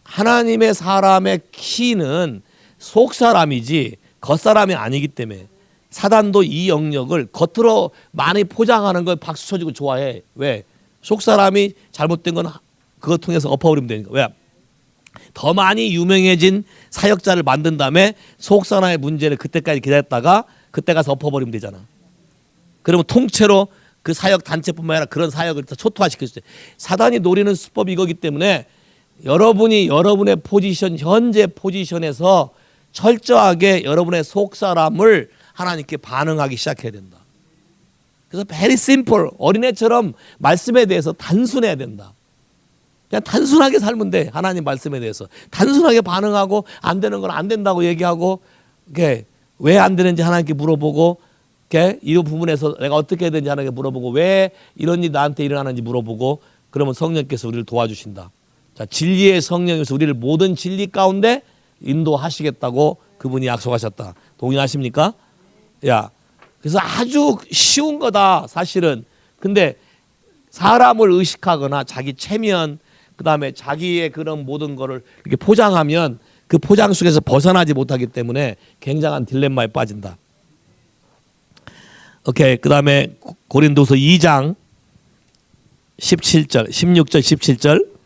하나님의 사람의 키는 속 사람이지 겉 사람이 아니기 때문에. 사단도 이 영역을 겉으로 많이 포장하는 걸 박수 쳐주고 좋아해. 왜? 속 사람이 잘못된 건 그거 통해서 엎어버리면 되니까. 왜? 더 많이 유명해진 사역자를 만든 다음에 속 사람의 문제를 그때까지 기다렸다가 그때 가서 엎어버리면 되잖아. 그러면 통째로 그 사역 단체뿐만 아니라 그런 사역을 초토화시킬 수 있어요. 사단이 노리는 수법이 이거기 때문에 여러분이 여러분의 포지션, 현재 포지션에서 철저하게 여러분의 속 사람을 하나님께 반응하기 시작해야 된다. 그래서 very simple, 어린애처럼 말씀에 대해서 단순해야 된다. 그냥 단순하게 살면 돼. 하나님 말씀에 대해서 단순하게 반응하고 안 되는 건 안 된다고 얘기하고, 왜 안 되는지 하나님께 물어보고, 이 부분에서 내가 어떻게 해야 되는지 하나님께 물어보고, 왜 이런 일이 나한테 일어나는지 물어보고, 그러면 성령께서 우리를 도와주신다. 자, 진리의 성령께서 우리를 모든 진리 가운데 인도하시겠다고 그분이 약속하셨다. 동의하십니까? 야, 그래서 아주 쉬운 거다 사실은. 근데 사람을 의식하거나 자기 체면, 그 다음에 자기의 그런 모든 거를 이렇게 포장하면 그 포장 속에서 벗어나지 못하기 때문에 굉장한 딜레마에 빠진다. 오케이. 그 다음에 고린도서 2장 17절, 16절, 17절.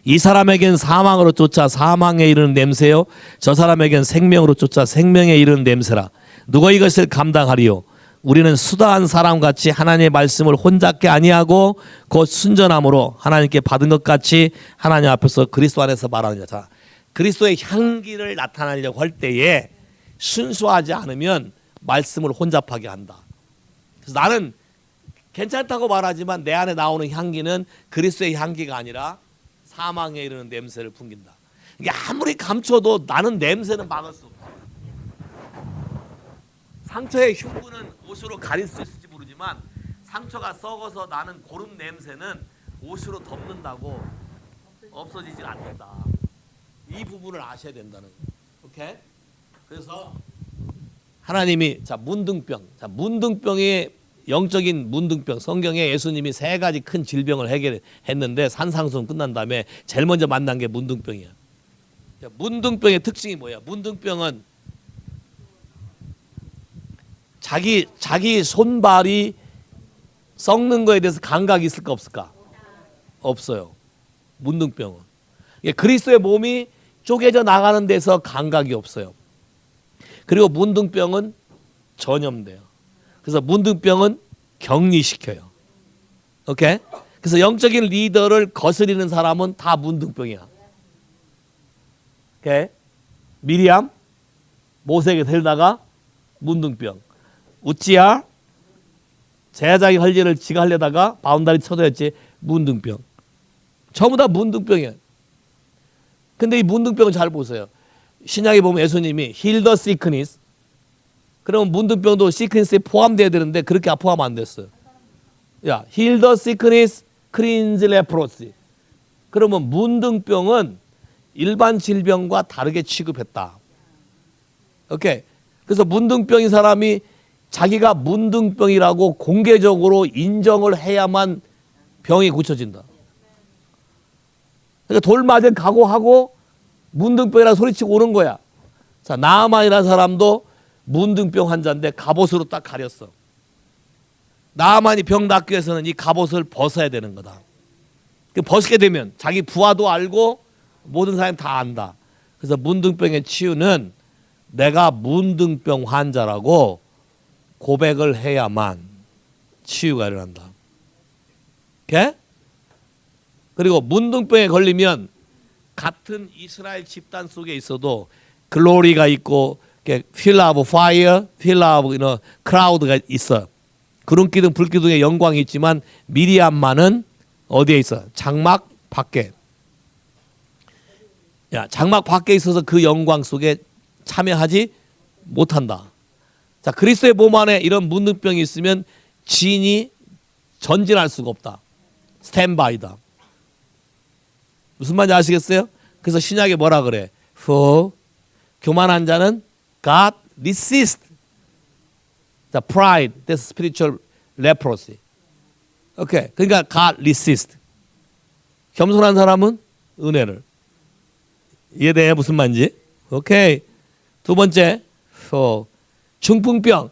이 사람에겐 사망으로 쫓아 사망에 이르는 냄새요, 저 사람에겐 생명으로 쫓아 생명에 이르는 냄새라. 누가 이것을 감당하리요? 우리는 수다한 사람같이 하나님의 말씀을 혼잡게 아니하고 곧 순전함으로 하나님께 받은 것 같이 하나님 앞에서 그리스도 안에서 말하느냐. 자, 그리스도의 향기를 나타내려고 할 때에 순수하지 않으면 말씀을 혼잡하게 한다. 그래서 나는 괜찮다고 말하지만 내 안에 나오는 향기는 그리스도의 향기가 아니라 사망에 이르는 냄새를 풍긴다. 이게 아무리 감춰도 나는 냄새는 막을 수 없다. 상처의 흉부는 옷으로 가릴 수 있을지 모르지만 상처가 썩어서 나는 고름 냄새는 옷으로 덮는다고 없어지질 않는다. 이 부분을 아셔야 된다는 거예요. 오케이? 그래서 하나님이 문둥병의 영적인 문둥병, 성경에 예수님이 3가지 큰 질병을 해결했는데 산상수훈 끝난 다음에 제일 먼저 만난 게 문둥병이야. 문둥병의 특징이 뭐야? 문둥병은 자기 손발이 썩는 거에 대해서 감각이 있을까 없을까? 없어요. 문둥병은. 그리스도의 몸이 쪼개져 나가는 데서 감각이 없어요. 그리고 문둥병은 전염돼요. 그래서 문둥병은 격리시켜요. 오케이? 그래서 영적인 리더를 거스리는 사람은 다 문둥병이야. 오케이? 미리암 모세에게 데려다가 문둥병. 우찌야 제사장이 할 일을 지가 하려다가 바운다리 쳐들었지. 문둥병. 전부 다 문둥병이야. 근데 이 문둥병은 잘 보세요. 신약에 보면 예수님이 heal the sickness. 그러면 문둥병도 시크니스에 포함돼야 되는데 그렇게 포함 안 됐어요. 야, heal the sickness, cleanse leprosy. 그러면 문둥병은 일반 질병과 다르게 취급했다. 오케이. 그래서 문둥병인 사람이 자기가 문둥병이라고 공개적으로 인정을 해야만 병이 고쳐진다. 그러니까 돌 맞을 각오하고 문둥병이라고 소리치고 오는 거야. 자, 나아만이라는 사람도 문둥병 환자인데 갑옷으로 딱 가렸어. 나아만이 병 낫기 위해서는 이 갑옷을 벗어야 되는 거다. 벗게 되면 자기 부하도 알고 모든 사람이 다 안다. 그래서 문둥병의 치유는 내가 문둥병 환자라고 고백을 해야만 치유가 일어난다. 오케이? 그리고 문둥병에 걸리면 같은 이스라엘 집단 속에 있어도 글로리가 있고 필라 오브 파이어, 필라 오브 크라우드가 있어. 구름 기둥, 불 기둥의 영광이 있지만 미리암만은 어디에 있어? 장막 밖에. 야, 장막 밖에 있어서 그 영광 속에 참여하지 못한다. 자, 그리스도의 몸 안에 이런 문둥병이 있으면 지인이 전진할 수가 없다. 스탠바이다. 무슨 말인지 아시겠어요? 그래서 신약에 뭐라 그래? For 교만한 자는 God resist the pride, the spiritual leprosy. 오케이. 그러니까 God resist. 겸손한 사람은 은혜를. 이해돼? 무슨 말인지? 오케이. 두 번째, 중풍병.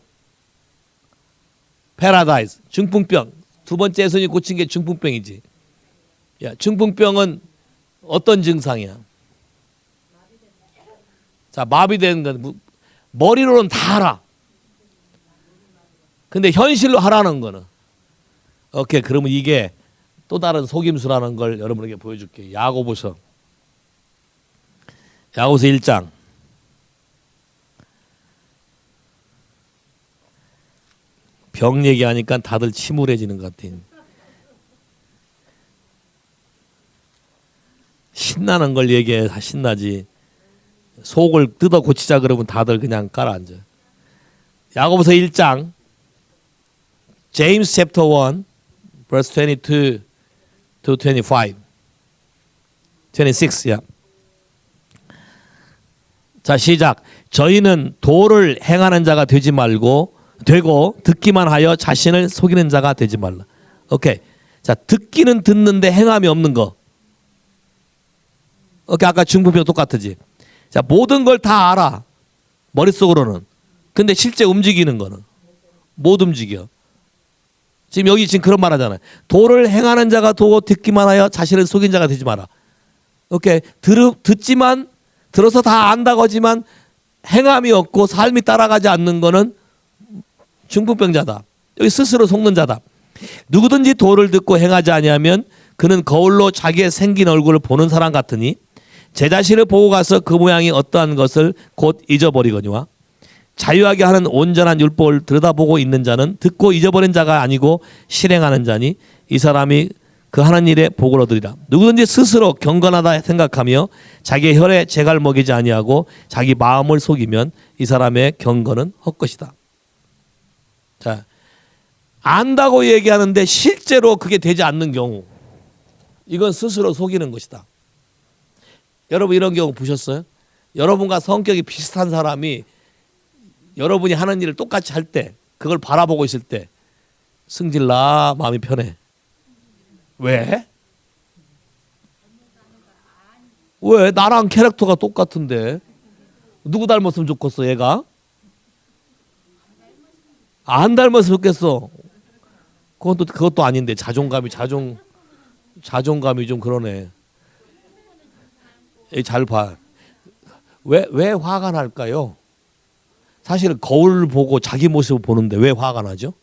패러다이스. 중풍병. 두 번째 손이 고친 게 중풍병이지. 야, 중풍병은 어떤 증상이야? 자, 마비되는 건 머리로는 다 알아. 근데 현실로 하라는 거는. 오케이. 그러면 이게 또 다른 속임수라는 걸 여러분에게 보여줄게. 야고보서 1장. 병 얘기하니까 다들 침울해지는 것 같아요. 신나는 걸 얘기해 신나지. 속을 뜯어 고치자 그러면 다들 그냥 깔아앉아. 야고보서 1장 James chapter 1 verse 22 to 25 26 yeah. 자, 시작. 저희는 도를 행하는 자가 되지 말고 되고 듣기만 하여 자신을 속이는 자가 되지 말라. 오케이. 자, 듣기는 듣는데 행함이 없는 거. 오케이. 아까 중풍병 똑같으지. 자, 모든 걸 다 알아. 머릿속으로는. 근데 실제 움직이는 거는 못 움직여. 지금 여기 지금 그런 말 하잖아요. 도를 행하는 자가 도고 듣기만 하여 자신을 속인 자가 되지 마라. 오케이. 듣지만 들어서 다 안다고 하지만 행함이 없고 삶이 따라가지 않는 거는 중풍병자다. 여기 스스로 속는 자다. 누구든지 도를 듣고 행하지 아니하면 그는 거울로 자기의 생긴 얼굴을 보는 사람 같으니 제 자신을 보고 가서 그 모양이 어떠한 것을 곧 잊어버리거니와 자유하게 하는 온전한 율법을 들여다보고 있는 자는 듣고 잊어버린 자가 아니고 실행하는 자니 이 사람이 그 하는 일에 복을 얻으리라. 누구든지 스스로 경건하다 생각하며 자기의 혈에 재갈 먹이지 아니하고 자기 마음을 속이면 이 사람의 경건은 헛것이다. 자, 안다고 얘기하는데 실제로 그게 되지 않는 경우, 이건 스스로 속이는 것이다. 여러분 이런 경우 보셨어요? 여러분과 성격이 비슷한 사람이 여러분이 하는 일을 똑같이 할 때, 그걸 바라보고 있을 때 승질나 마음이 편해. 왜? 왜? 나랑 캐릭터가 똑같은데 누구 닮았으면 좋겠어? 얘가? 안 닮았으면 좋겠어. 그것도 아닌데 자존감이 좀 그러네. 잘 봐. 왜 화가 날까요? 사실 거울 보고 자기 모습을 보는데 왜 화가 나죠?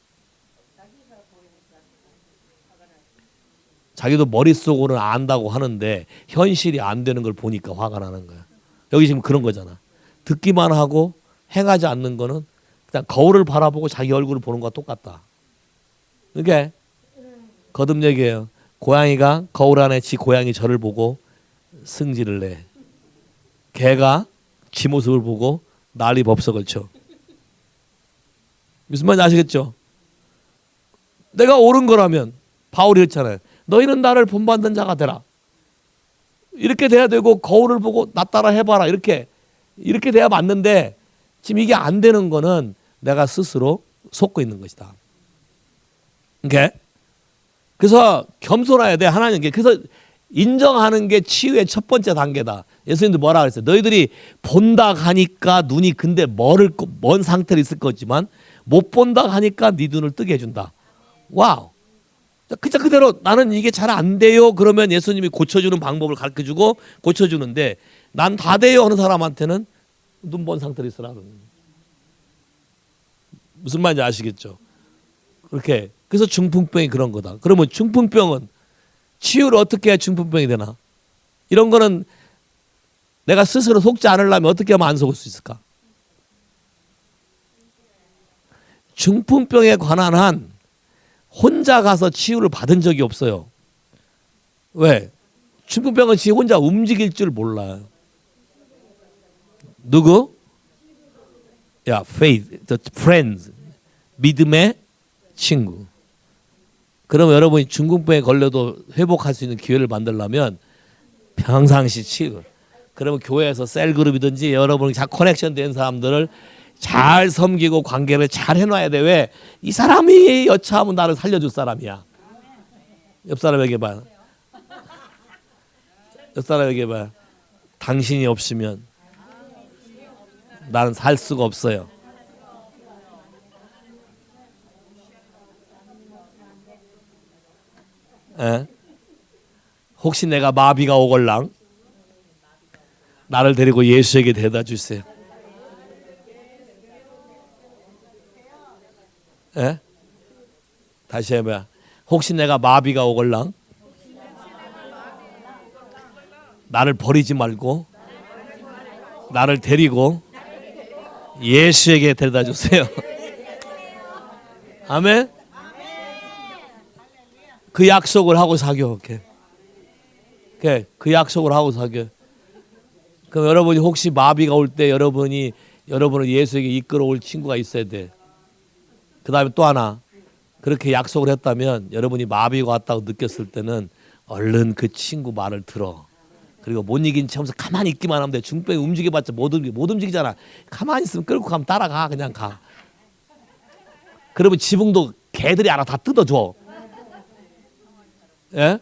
자기도 머릿속으로는 안다고 하는데 현실이 안 되는 걸 보니까 화가 나는 거야. 여기 지금 그런 거잖아. 듣기만 하고 행하지 않는 거는 그냥 거울을 바라보고 자기 얼굴을 보는 거와 똑같다. 그게 거듭 얘기예요. 고양이가 거울 안에 지 고양이 저를 보고 승질을 내. 개가 지 모습을 보고 난리 법석을 쳐. 무슨 말인지 아시겠죠? 내가 옳은 거라면 바울이 했잖아요. 너희는 나를 본받는 자가 되라. 이렇게 돼야 되고 거울을 보고 나 따라 해봐라. 이렇게 돼야 맞는데 지금 이게 안 되는 거는 내가 스스로 속고 있는 것이다. 오케이? 그래서 겸손해야 돼, 하나님께. 그래서 인정하는 게 치유의 첫 번째 단계다. 예수님도 뭐라 그랬어요? 너희들이 본다 하니까 눈이 근데 먼 상태로 있을 거지만 못 본다 하니까 네 눈을 뜨게 해준다. 와우. 그대로 나는 이게 잘 안 돼요. 그러면 예수님이 고쳐주는 방법을 가르쳐주고 고쳐주는데 난 다 돼요 하는 사람한테는 눈 먼 상태로 있으라. 무슨 말인지 아시겠죠? 그렇게. 그래서 중풍병이 그런 거다. 그러면 중풍병은 치유를 어떻게 해야 중풍병이 되나? 이런 거는 내가 스스로 속지 않으려면 어떻게 하면 안 속을 수 있을까? 중풍병에 관한 한 혼자 가서 치유를 받은 적이 없어요. 왜? 중풍병은 지 혼자 움직일 줄 몰라요. 누구? 야, faith, the friends, 믿음의 친구. 그러면 여러분이 중풍병에 걸려도 회복할 수 있는 기회를 만들려면 평상시 치유. 그러면 교회에서 셀그룹이든지 여러분이 잘 커넥션 된 사람들을 잘 섬기고 관계를 잘 해놔야 돼. 왜? 이 사람이 여차하면 나를 살려줄 사람이야. 옆 사람에게 봐. 옆 사람에게 봐. 당신이 없으면 나는 살 수가 없어요. 에? 혹시 내가 마비가 오걸랑 나를 데리고 예수에게 데려다 주세요. 에? 다시 해봐. 혹시 내가 마비가 오걸랑 나를 버리지 말고 나를 데리고 예수에게 데려다 주세요. 아멘. 그 약속을 하고 사겨. 그 약속을 하고 사겨. 그럼 여러분이 혹시 마비가 올 때 여러분을 예수에게 이끌어올 친구가 있어야 돼. 그 다음에 또 하나, 그렇게 약속을 했다면 여러분이 마비가 왔다고 느꼈을 때는 얼른 그 친구 말을 들어. 그리고 못 이긴 채 하면서 가만히 있기만 하면 돼. 중병이 움직여봤자 못 움직이잖아. 가만히 있으면 끌고 가면 따라가. 그냥 가. 그러면 지붕도 개들이 알아 다 뜯어줘. 예?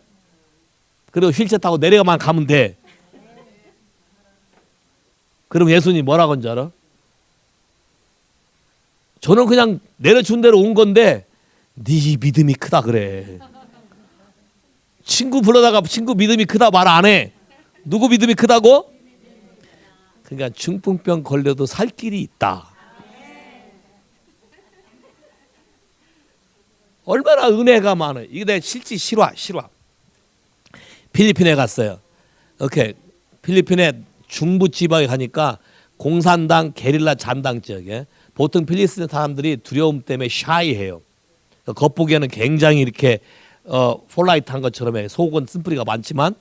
그리고 휠체어 타고 내려가만 가면 돼. 그럼 예수님 뭐라고 한줄 알아? 저는 그냥 내려준 대로 온 건데 네 믿음이 크다 그래. 친구 불러다가 친구 믿음이 크다 말 안 해. 누구 믿음이 크다고? 그러니까 중풍병 걸려도 살 길이 있다. 얼마나 은혜가 많아요. 이게 내 실제 실화. 필리핀에 갔어요. 오케이. 필리핀에 중부 지방에 가니까 공산당 게릴라 잔당 지역에 보통 필리핀 사람들이 두려움 때문에 샤이해요. 겉보기에는 굉장히 이렇게 폴라이트한 것처럼 해. 속은 쓴뿌리가 많지만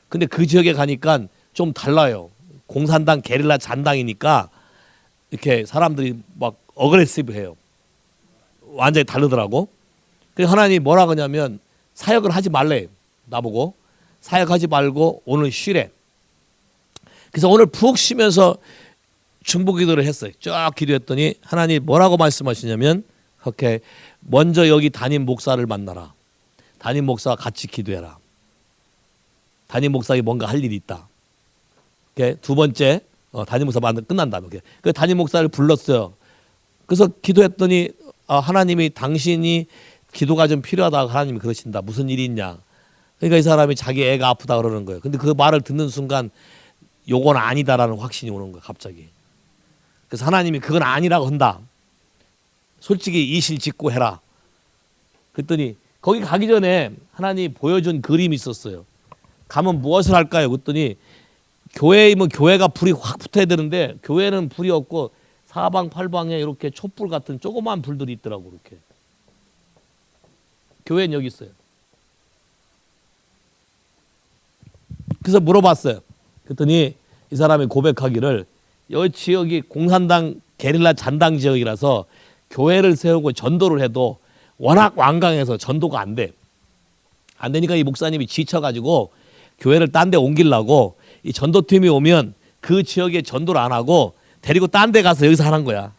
근데 그 지역에 가니까 좀 달라요. 공산당 게릴라 잔당이니까 이렇게 사람들이 막 어그레시브해요. 완전히 다르더라고. 그래서 하나님이 뭐라 그러냐면 사역을 하지 말래. 나보고 사역하지 말고 오늘 쉬래. 그래서 오늘 푹 쉬면서 중보기도를 했어요. 쫙 기도했더니 하나님 뭐라고 말씀하시냐면 오케이, 먼저 여기 담임 목사를 만나라. 담임 목사와 같이 기도해라. 담임 목사에게 뭔가 할 일이 있다. 오케이, 두 번째 담임 목사 만나 끝난 다음에 그 담임 목사를 불렀어요. 그래서 기도했더니 하나님이 당신이 기도가 좀 필요하다고 하나님이 그러신다. 무슨 일이 있냐. 그러니까 이 사람이 자기 애가 아프다 그러는 거예요. 근데 그 말을 듣는 순간 요건 아니다라는 확신이 오는 거예요. 갑자기. 그래서 하나님이 그건 아니라고 한다. 솔직히 이실 짓고 해라. 그랬더니 거기 가기 전에 하나님이 보여준 그림이 있었어요. 가면 무엇을 할까요? 그랬더니 교회이면 교회가 불이 확 붙어야 되는데 교회는 불이 없고 사방팔방에 이렇게 촛불 같은 조그만 불들이 있더라고. 이렇게. 교회는 여기 있어요. 그래서 물어봤어요. 그랬더니 이 사람이 고백하기를 이 지역이 공산당 게릴라 잔당 지역이라서 교회를 세우고 전도를 해도 워낙 완강해서 전도가 안 돼. 안 되니까 이 목사님이 지쳐가지고 교회를 딴 데 옮기려고 이 전도팀이 오면 그 지역에 전도를 안 하고 데리고 딴 데 가서 여기서 하는 거야.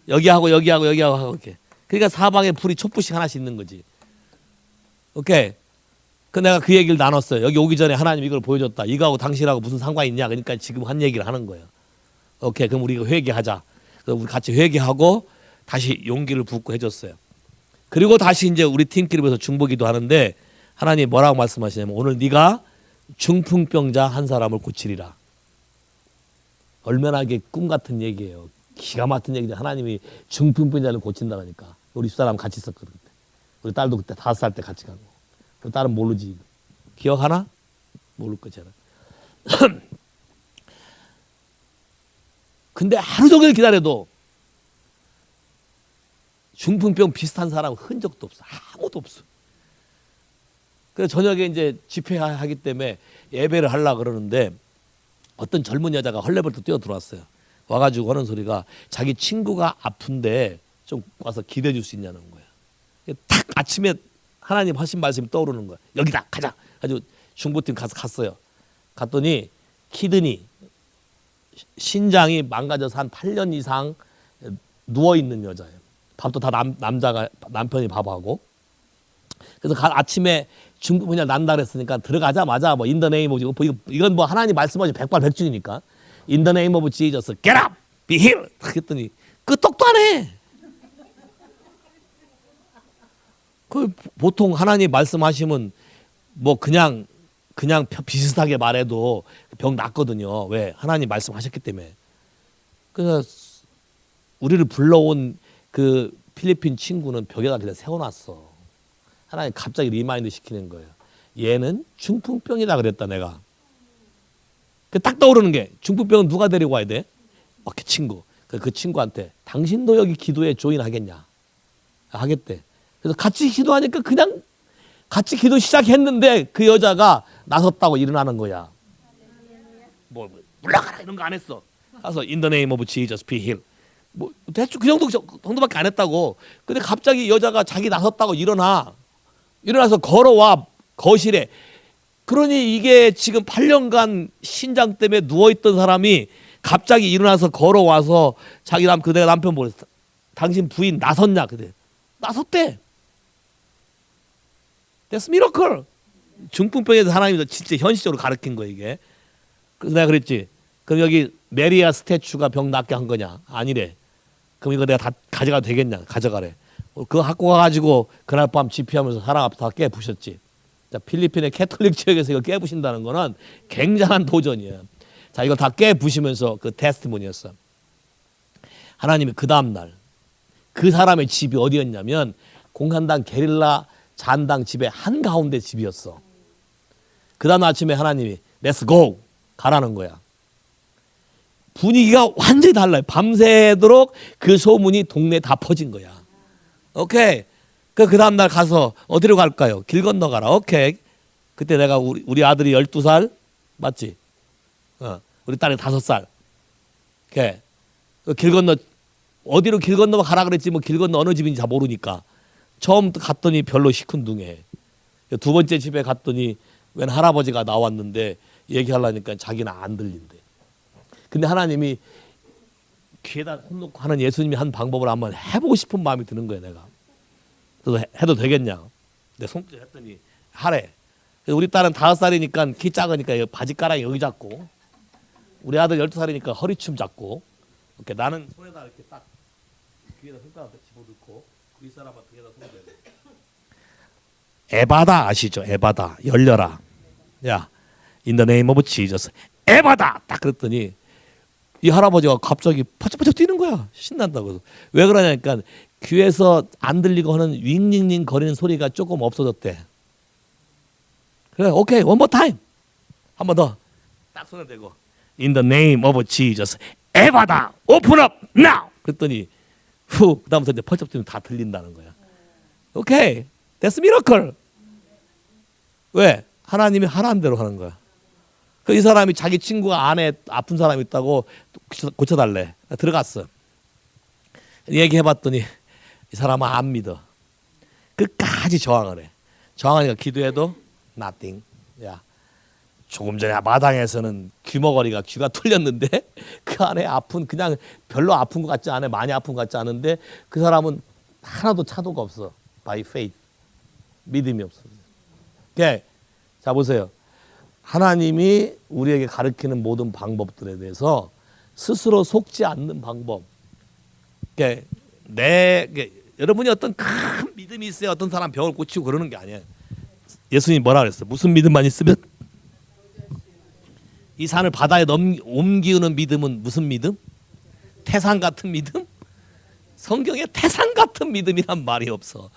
여기하고 여기하고 여기하고 하고 이렇게. 그러니까 사방에 불이 촛불씩 하나씩 있는 거지. 오케이. 내가 그 얘기를 나눴어요. 여기 오기 전에 하나님 이걸 보여줬다. 이거하고 당신하고 무슨 상관이 있냐. 그러니까 지금 한 얘기를 하는 거예요. 오케이. 그럼 우리가 회개하자. 그래서 우리 같이 회개하고 다시 용기를 붓고 해줬어요. 그리고 다시 이제 우리 팀끼리 모여서 중보기도 하는데 하나님 뭐라고 말씀하시냐면 오늘 네가 중풍병자 한 사람을 고치리라. 얼마나 이게 꿈 같은 얘기예요. 기가 막힌 얘기죠. 하나님이 중풍병자를 고친다니까. 우리 집사람 같이 있었거든. 우리 딸도 그때 5살 때 같이 간 거. 그 딸은 모르지. 기억하나? 모를 거잖아. 근데 하루 종일 기다려도 중풍병 비슷한 사람 흔적도 없어. 아무도 없어. 그래서 저녁에 이제 집회하기 때문에 예배를 하려고 그러는데 어떤 젊은 여자가 헐레벌떡 뛰어 들어왔어요. 와가지고 하는 소리가 자기 친구가 아픈데 좀 와서 기대해 줄 수 있냐는 거야. 탁 아침에 하나님 하신 말씀이 떠오르는 거야. 여기다 가자. 아주 중보팀 갔어요. 갔더니 키드니 신장이 망가져서 한 8년 이상 누워 있는 여자예요. 밥도 다 남편이 밥하고. 그래서 아침에 중풍병자 난다 그랬으니까 들어가자마자 뭐 In the name of Jesus. 이건 뭐 하나님 말씀하신 백발백중이니까 In the name of Jesus, get up, be healed. 그랬더니 끄떡도 안 해. 그 보통 하나님 말씀하시면 뭐 그냥 비슷하게 말해도 병 낫거든요. 왜? 하나님 말씀하셨기 때문에. 그래서 우리를 불러온 그 필리핀 친구는 벽에다 그냥 세워놨어. 하나님 갑자기 리마인드 시키는 거예요. 얘는 중풍병이다 그랬다 내가. 딱 떠오르는 게 중풍병은 누가 데리고 와야 돼? 그 친구. 그 친구한테 당신도 여기 기도에 조인하겠냐? 하겠대. 그래서 같이 기도하니까 그냥 같이 기도 시작했는데 그 여자가 나섰다고 일어나는 거야. 뭐 물러가라 이런 거 안 했어. 가서 In the name of Jesus be healed. 뭐 대충 그 정도밖에 안 했다고. 근데 갑자기 여자가 자기 나섰다고 일어나서 걸어와 거실에. 그러니 이게 지금 8년간 신장 때문에 누워있던 사람이 갑자기 일어나서 걸어와서 자기 내가 남편 보냈어. 당신 부인 나섰냐? 그래. 나섰대. That's miracle. 중풍병에서 하나님이 진짜 현실적으로 가르친 거야 이게. 그래서 내가 그랬지. 그럼 여기 메리아 스태츄가 병 낫게 한 거냐? 아니래. 그럼 이거 내가 다 가져가도 되겠냐? 가져가래. 그거 갖고 가가지고 그날 밤 집회하면서 사람 앞에 다 깨부셨지. 자, 필리핀의 캐톨릭 지역에서 이거 깨부신다는 거는 굉장한 도전이에요. 자, 이거 다 깨부시면서 그 테스티모니였어. 하나님이 그 다음날 그 사람의 집이 어디였냐면 공산당 게릴라 잔당 집의 한가운데 집이었어. 그 다음 아침에 하나님이 Let's go! 가라는 거야. 분위기가 완전히 달라요. 밤새도록 그 소문이 동네에 다 퍼진 거야. 오케이. 그 다음날 가서 어디로 갈까요? 길 건너가라. 오케이. 그때 내가 우리 아들이 12살 맞지? 우리 딸이 5살. 오케이. 길 건너 어디로 길 건너 가라 그랬지 뭐 길 건너 어느 집인지 다 모르니까 처음 갔더니 별로 시큰둥해. 두 번째 집에 갔더니 웬 할아버지가 나왔는데 얘기하려니까 자기는 안 들린대. 근데 하나님이 귀에다 손 놓고 하는 예수님이 한 방법을 한번 해보고 싶은 마음이 드는 거예요 내가. 그래서 해도 되겠냐. 내 손짓 했더니 하래. 그래서 우리 딸은 5살이니까 키 작으니까 바지가랑이 여기 잡고 우리 아들 12살이니까 허리춤 잡고 이렇게 나는 손에다 이렇게 딱 귀에다 손가락 집어넣고 그 윗사람한테 귀에다 손을 대고 에바다 아시죠? 에바다 열려라. 야 In the name of Jesus 에바다 딱 그랬더니 이 할아버지가 갑자기 퍼쩍퍼쩍 뛰는 거야. 신난다고. 왜 그러냐니까 귀에서 안 들리고 하는 윙윙윙 거리는 소리가 조금 없어졌대. 그래 오케이 one more time 한 번 더 딱 손을 대고 In the name of Jesus 에바다 open up now 그랬더니 후 그다음부터 이제 퍼쩍 뛰면 다 들린다는 거야. 오케이 that's miracle. 왜? 하나님이 하라는 대로 하는 거야. 이 사람이 자기 친구가 안에 아픈 사람이 있다고 고쳐달래. 들어갔어. 얘기해봤더니 이 사람은 안 믿어. 끝까지 저항을 해. 저항하니까 기도해도 nothing. 야 조금 전에 마당에서는 귀머거리가 귀가 뚫렸는데 그 안에 아픈 그냥 별로 아픈 것 같지 않아 많이 아픈 것 같지 않은데 그 사람은 하나도 차도가 없어. by faith 믿음이 없어. 오케이. 자 보세요. 하나님이 우리에게 가르치는 모든 방법들에 대해서 스스로 속지 않는 방법. 오케이. 여러분이 어떤 큰 믿음이 있어야 어떤 사람 병을 고치고 그러는 게 아니에요. 예수님이 뭐라 그랬어요? 무슨 믿음만 있으면 이 산을 바다에 옮기는 믿음은 무슨 믿음? 태산 같은 믿음? 성경에 태산 같은 믿음이란 말이 없어.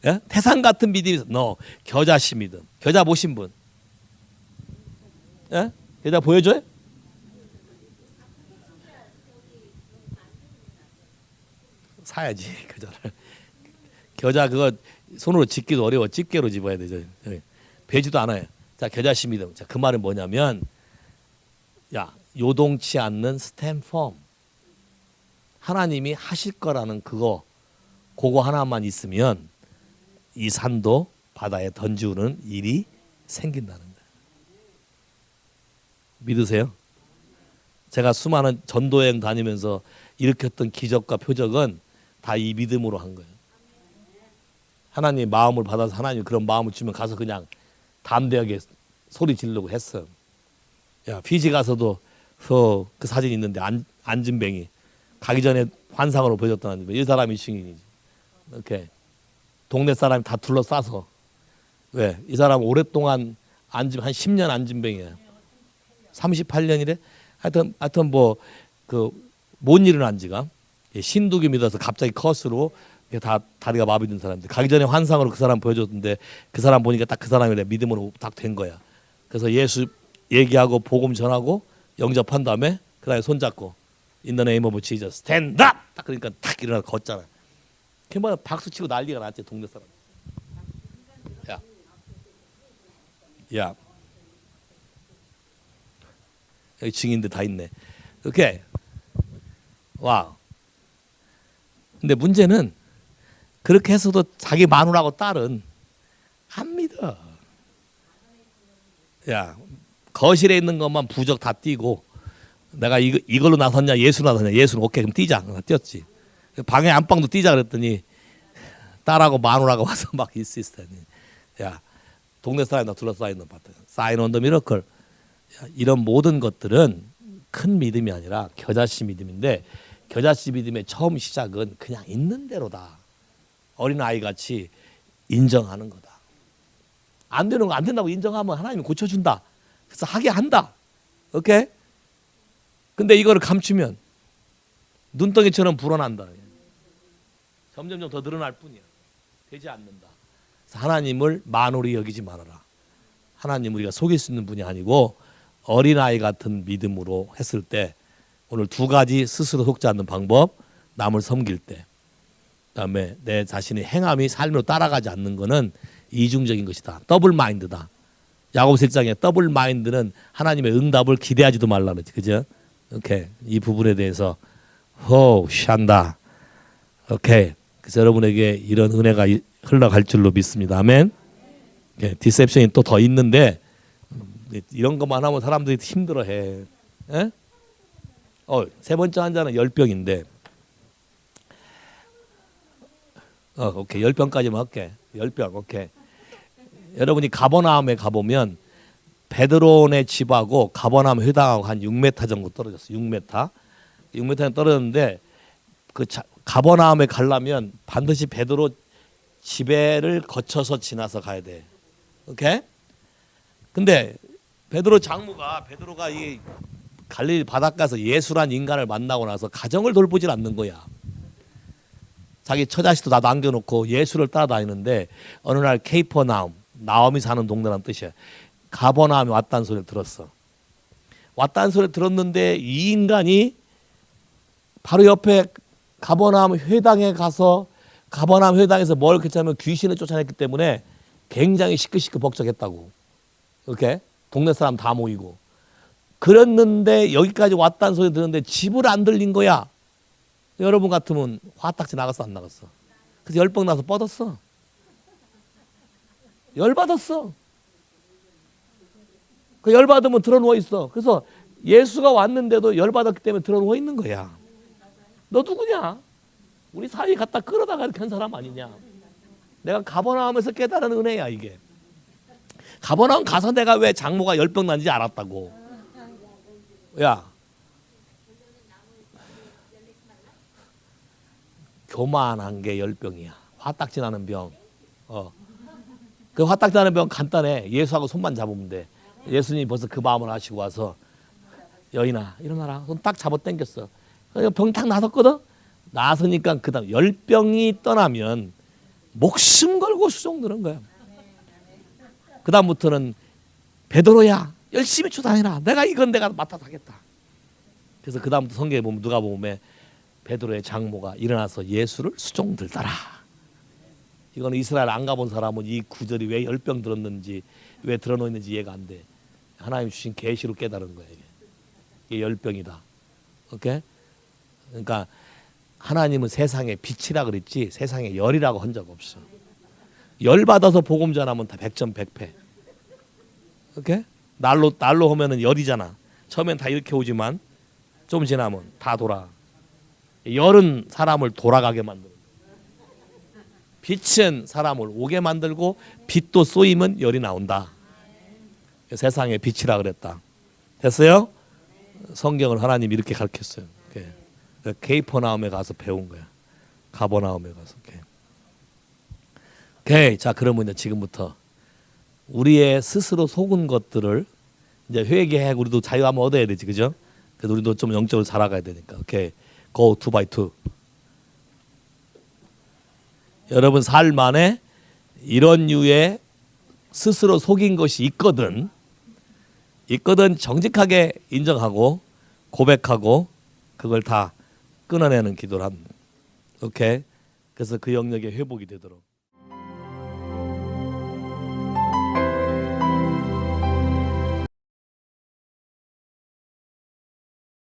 예? 태산 같은 믿음이 no. 겨자씨 믿음. 겨자 보신 분? 예? 겨자 보여줘요? 사야지 겨자를. 겨자 그거 손으로 집기도 어려워. 집게로 집어야 되죠. 배지도 않아요. 자 겨자씨 믿음. 자 그 말은 뭐냐면 야 요동치 않는 스탠펌. 하나님이 하실 거라는 그거 하나만 있으면 이 산도 바다에 던지우는 일이 생긴다는 거예요. 믿으세요? 제가 수많은 전도여행 다니면서 일으켰던 기적과 표적은 다 이 믿음으로 한 거예요. 하나님 마음을 받아서 하나님 그런 마음을 주면 가서 그냥 담대하게 소리 지르려고 했어요. 야 피지 가서도 그 사진 있는데 안진뱅이 가기 전에 환상으로 보여줬다는 이 사람이 증인이지. 이렇게 동네 사람이 다 둘러싸서 왜? 이 사람 오랫동안 한 10년 안진뱅이야. 38년이래. 하여튼 뭐 그 못 일어난 지가 신두기 믿어서 갑자기 컷으로 다 다리가 마비된 사람들 가기 전에 환상으로 그 사람 보여줬는데 그 사람 보니까 딱 그 사람이 믿음으로 딱 된 거야. 그래서 예수 얘기하고 복음 전하고 영접한 다음에 그다음에 손잡고 In the name of Jesus stand up 딱 그러니까 딱 일어나 걷잖아. 그 뭐 박수 치고 난리가 났지 동네 사람. 야 여기 증인들 다 있네. 오케이. 와. 근데 문제는 그렇게 해서도 자기 마누라하고 딸은 안 믿어. 야 거실에 있는 것만 부적 다 띄고 내가 이걸로 나섰냐 예수로 나섰냐 예수는 오케이 그럼 뛰자. 뛰었지. 방에 안방도 뛰자 그랬더니 딸하고 마누라가 와서 막 있으시다니. 야 동네 사람이 다 둘러싸여 있는 것 같아. 사인 온 더 미러클. 이런 모든 것들은 큰 믿음이 아니라 겨자씨 믿음인데 겨자씨 믿음의 처음 시작은 그냥 있는 대로다. 어린아이 같이 인정하는 거다. 안 되는 거 안 된다고 인정하면 하나님이 고쳐준다. 그래서 하게 한다. 오케이? 근데 이거를 감추면 눈덩이처럼 불어난다. 점점점 더 늘어날 뿐이야. 되지 않는다. 그래서 하나님을 만홀히 여기지 말아라. 하나님 우리가 속일 수 있는 분이 아니고 어린아이 같은 믿음으로 했을 때 오늘 두 가지 스스로 속지 않는 방법 남을 섬길 때 그다음에 내 자신의 행함이 삶으로 따라가지 않는 것은 이중적인 것이다. 더블 마인드다. 야고보서 1장에 더블 마인드는 하나님의 응답을 기대하지도 말라 그러지. 그죠? 오케이. 이 부분에 대해서 샨다. 오케이. 그래서 여러분에게 이런 은혜가 흘러갈 줄로 믿습니다. 아멘. 예, 디셉션이 또 더 있는데 이런 것만 하면 사람들이 힘들어해. 예? 세 번째 환자는 열병인데 오케이. 열병까지만 할게. 열병 오케이. 여러분이 가버나움에 가보면 베드로네 집하고 가버나움 회당하고 한 6m 정도 떨어졌어. 6m 떨어졌는데 가버나움에 가려면 반드시 베드로 집에를 거쳐서 지나서 가야 돼. 오케이? 근데 베드로가 이 갈릴리 바닷가에서 예수란 인간을 만나고 나서 가정을 돌보질 않는 거야. 자기 처자식도 다 남겨놓고 예수를 따라다니는데 어느 날 나옴이 사는 동네라는 뜻이야. 가버나움에 왔다는 소리를 들었어. 왔다는 소리를 들었는데 이 인간이 바로 옆에 가버나움 회당에 가서 가버나움 회당에서 뭘 그랬냐면 귀신을 쫓아냈기 때문에 굉장히 시끌시끌 벅적했다고. 이렇게 동네 사람 다 모이고 그랬는데 여기까지 왔다는 소리 들었는데 집을 안 들린 거야. 여러분 같으면 화딱지 나갔어 안 나갔어? 그래서 열병 나서 뻗었어. 열받았어. 그 열받으면 드러누워 있어. 그래서 예수가 왔는데도 열받았기 때문에 드러누워 있는 거야. 너 누구냐? 우리 사회 갖다 끌어다가 이렇게 한 사람 아니냐? 내가 가버나움에서 깨달은 은혜야 이게. 가버나움 가서 내가 왜 장모가 열병 난지 알았다고. 야, 교만한 게 열병이야. 화딱지 나는 병. 그 화딱지 나는 병 간단해. 예수하고 손만 잡으면 돼. 예수님이 벌써 그 마음을 하시고 와서 여인아 일어나라. 손 딱 잡아 당겼어. 병 딱 나섰거든. 나서니까 그다음 열병이 떠나면 목숨 걸고 수종드는 거야. 그다음부터는 베드로야 열심히 추다해라. 내가 맡아서 하겠다. 그래서 그다음부터 성경에 보면 누가 보면 베드로의 장모가 일어나서 예수를 수종들더라. 이거는 이스라엘 안 가본 사람은 이 구절이 왜 열병 들었는지 왜 드러놓는지 이해가 안 돼. 하나님 주신 계시로 깨달은 거야 이게 열병이다. 오케이? 그러니까 하나님은 세상의 빛이라 그랬지 세상의 열이라고 한 적 없어. 열 받아서 복음 전하면 다 100점 100패. 오케이? 날로 하면은 열이잖아. 처음엔 다 이렇게 오지만 좀 지나면 다 돌아. 열은 사람을 돌아가게 만들고 빛은 사람을 오게 만들고 빛도 쏘이면 열이 나온다. 세상의 빛이라 그랬다. 됐어요? 성경을 하나님이 이렇게 가르쳤어요. 케이퍼나움에 가서 배운 거야. 가버나움에 가서. 오케이. 자, 그러면 이제 지금부터 우리의 스스로 속은 것들을 이제 회개하고 우리도 자유 한번 얻어야 되지, 그죠? 그래서 우리도 좀 영적으로 자라가야 되니까. 오케이. Go 2by2. 여러분 삶 안에 이런 류의 스스로 속인 것이 있거든 정직하게 인정하고 고백하고 그걸 다 끊어내는 기도를 합니다. 오케이. 그래서 그 영역의 회복이 되도록.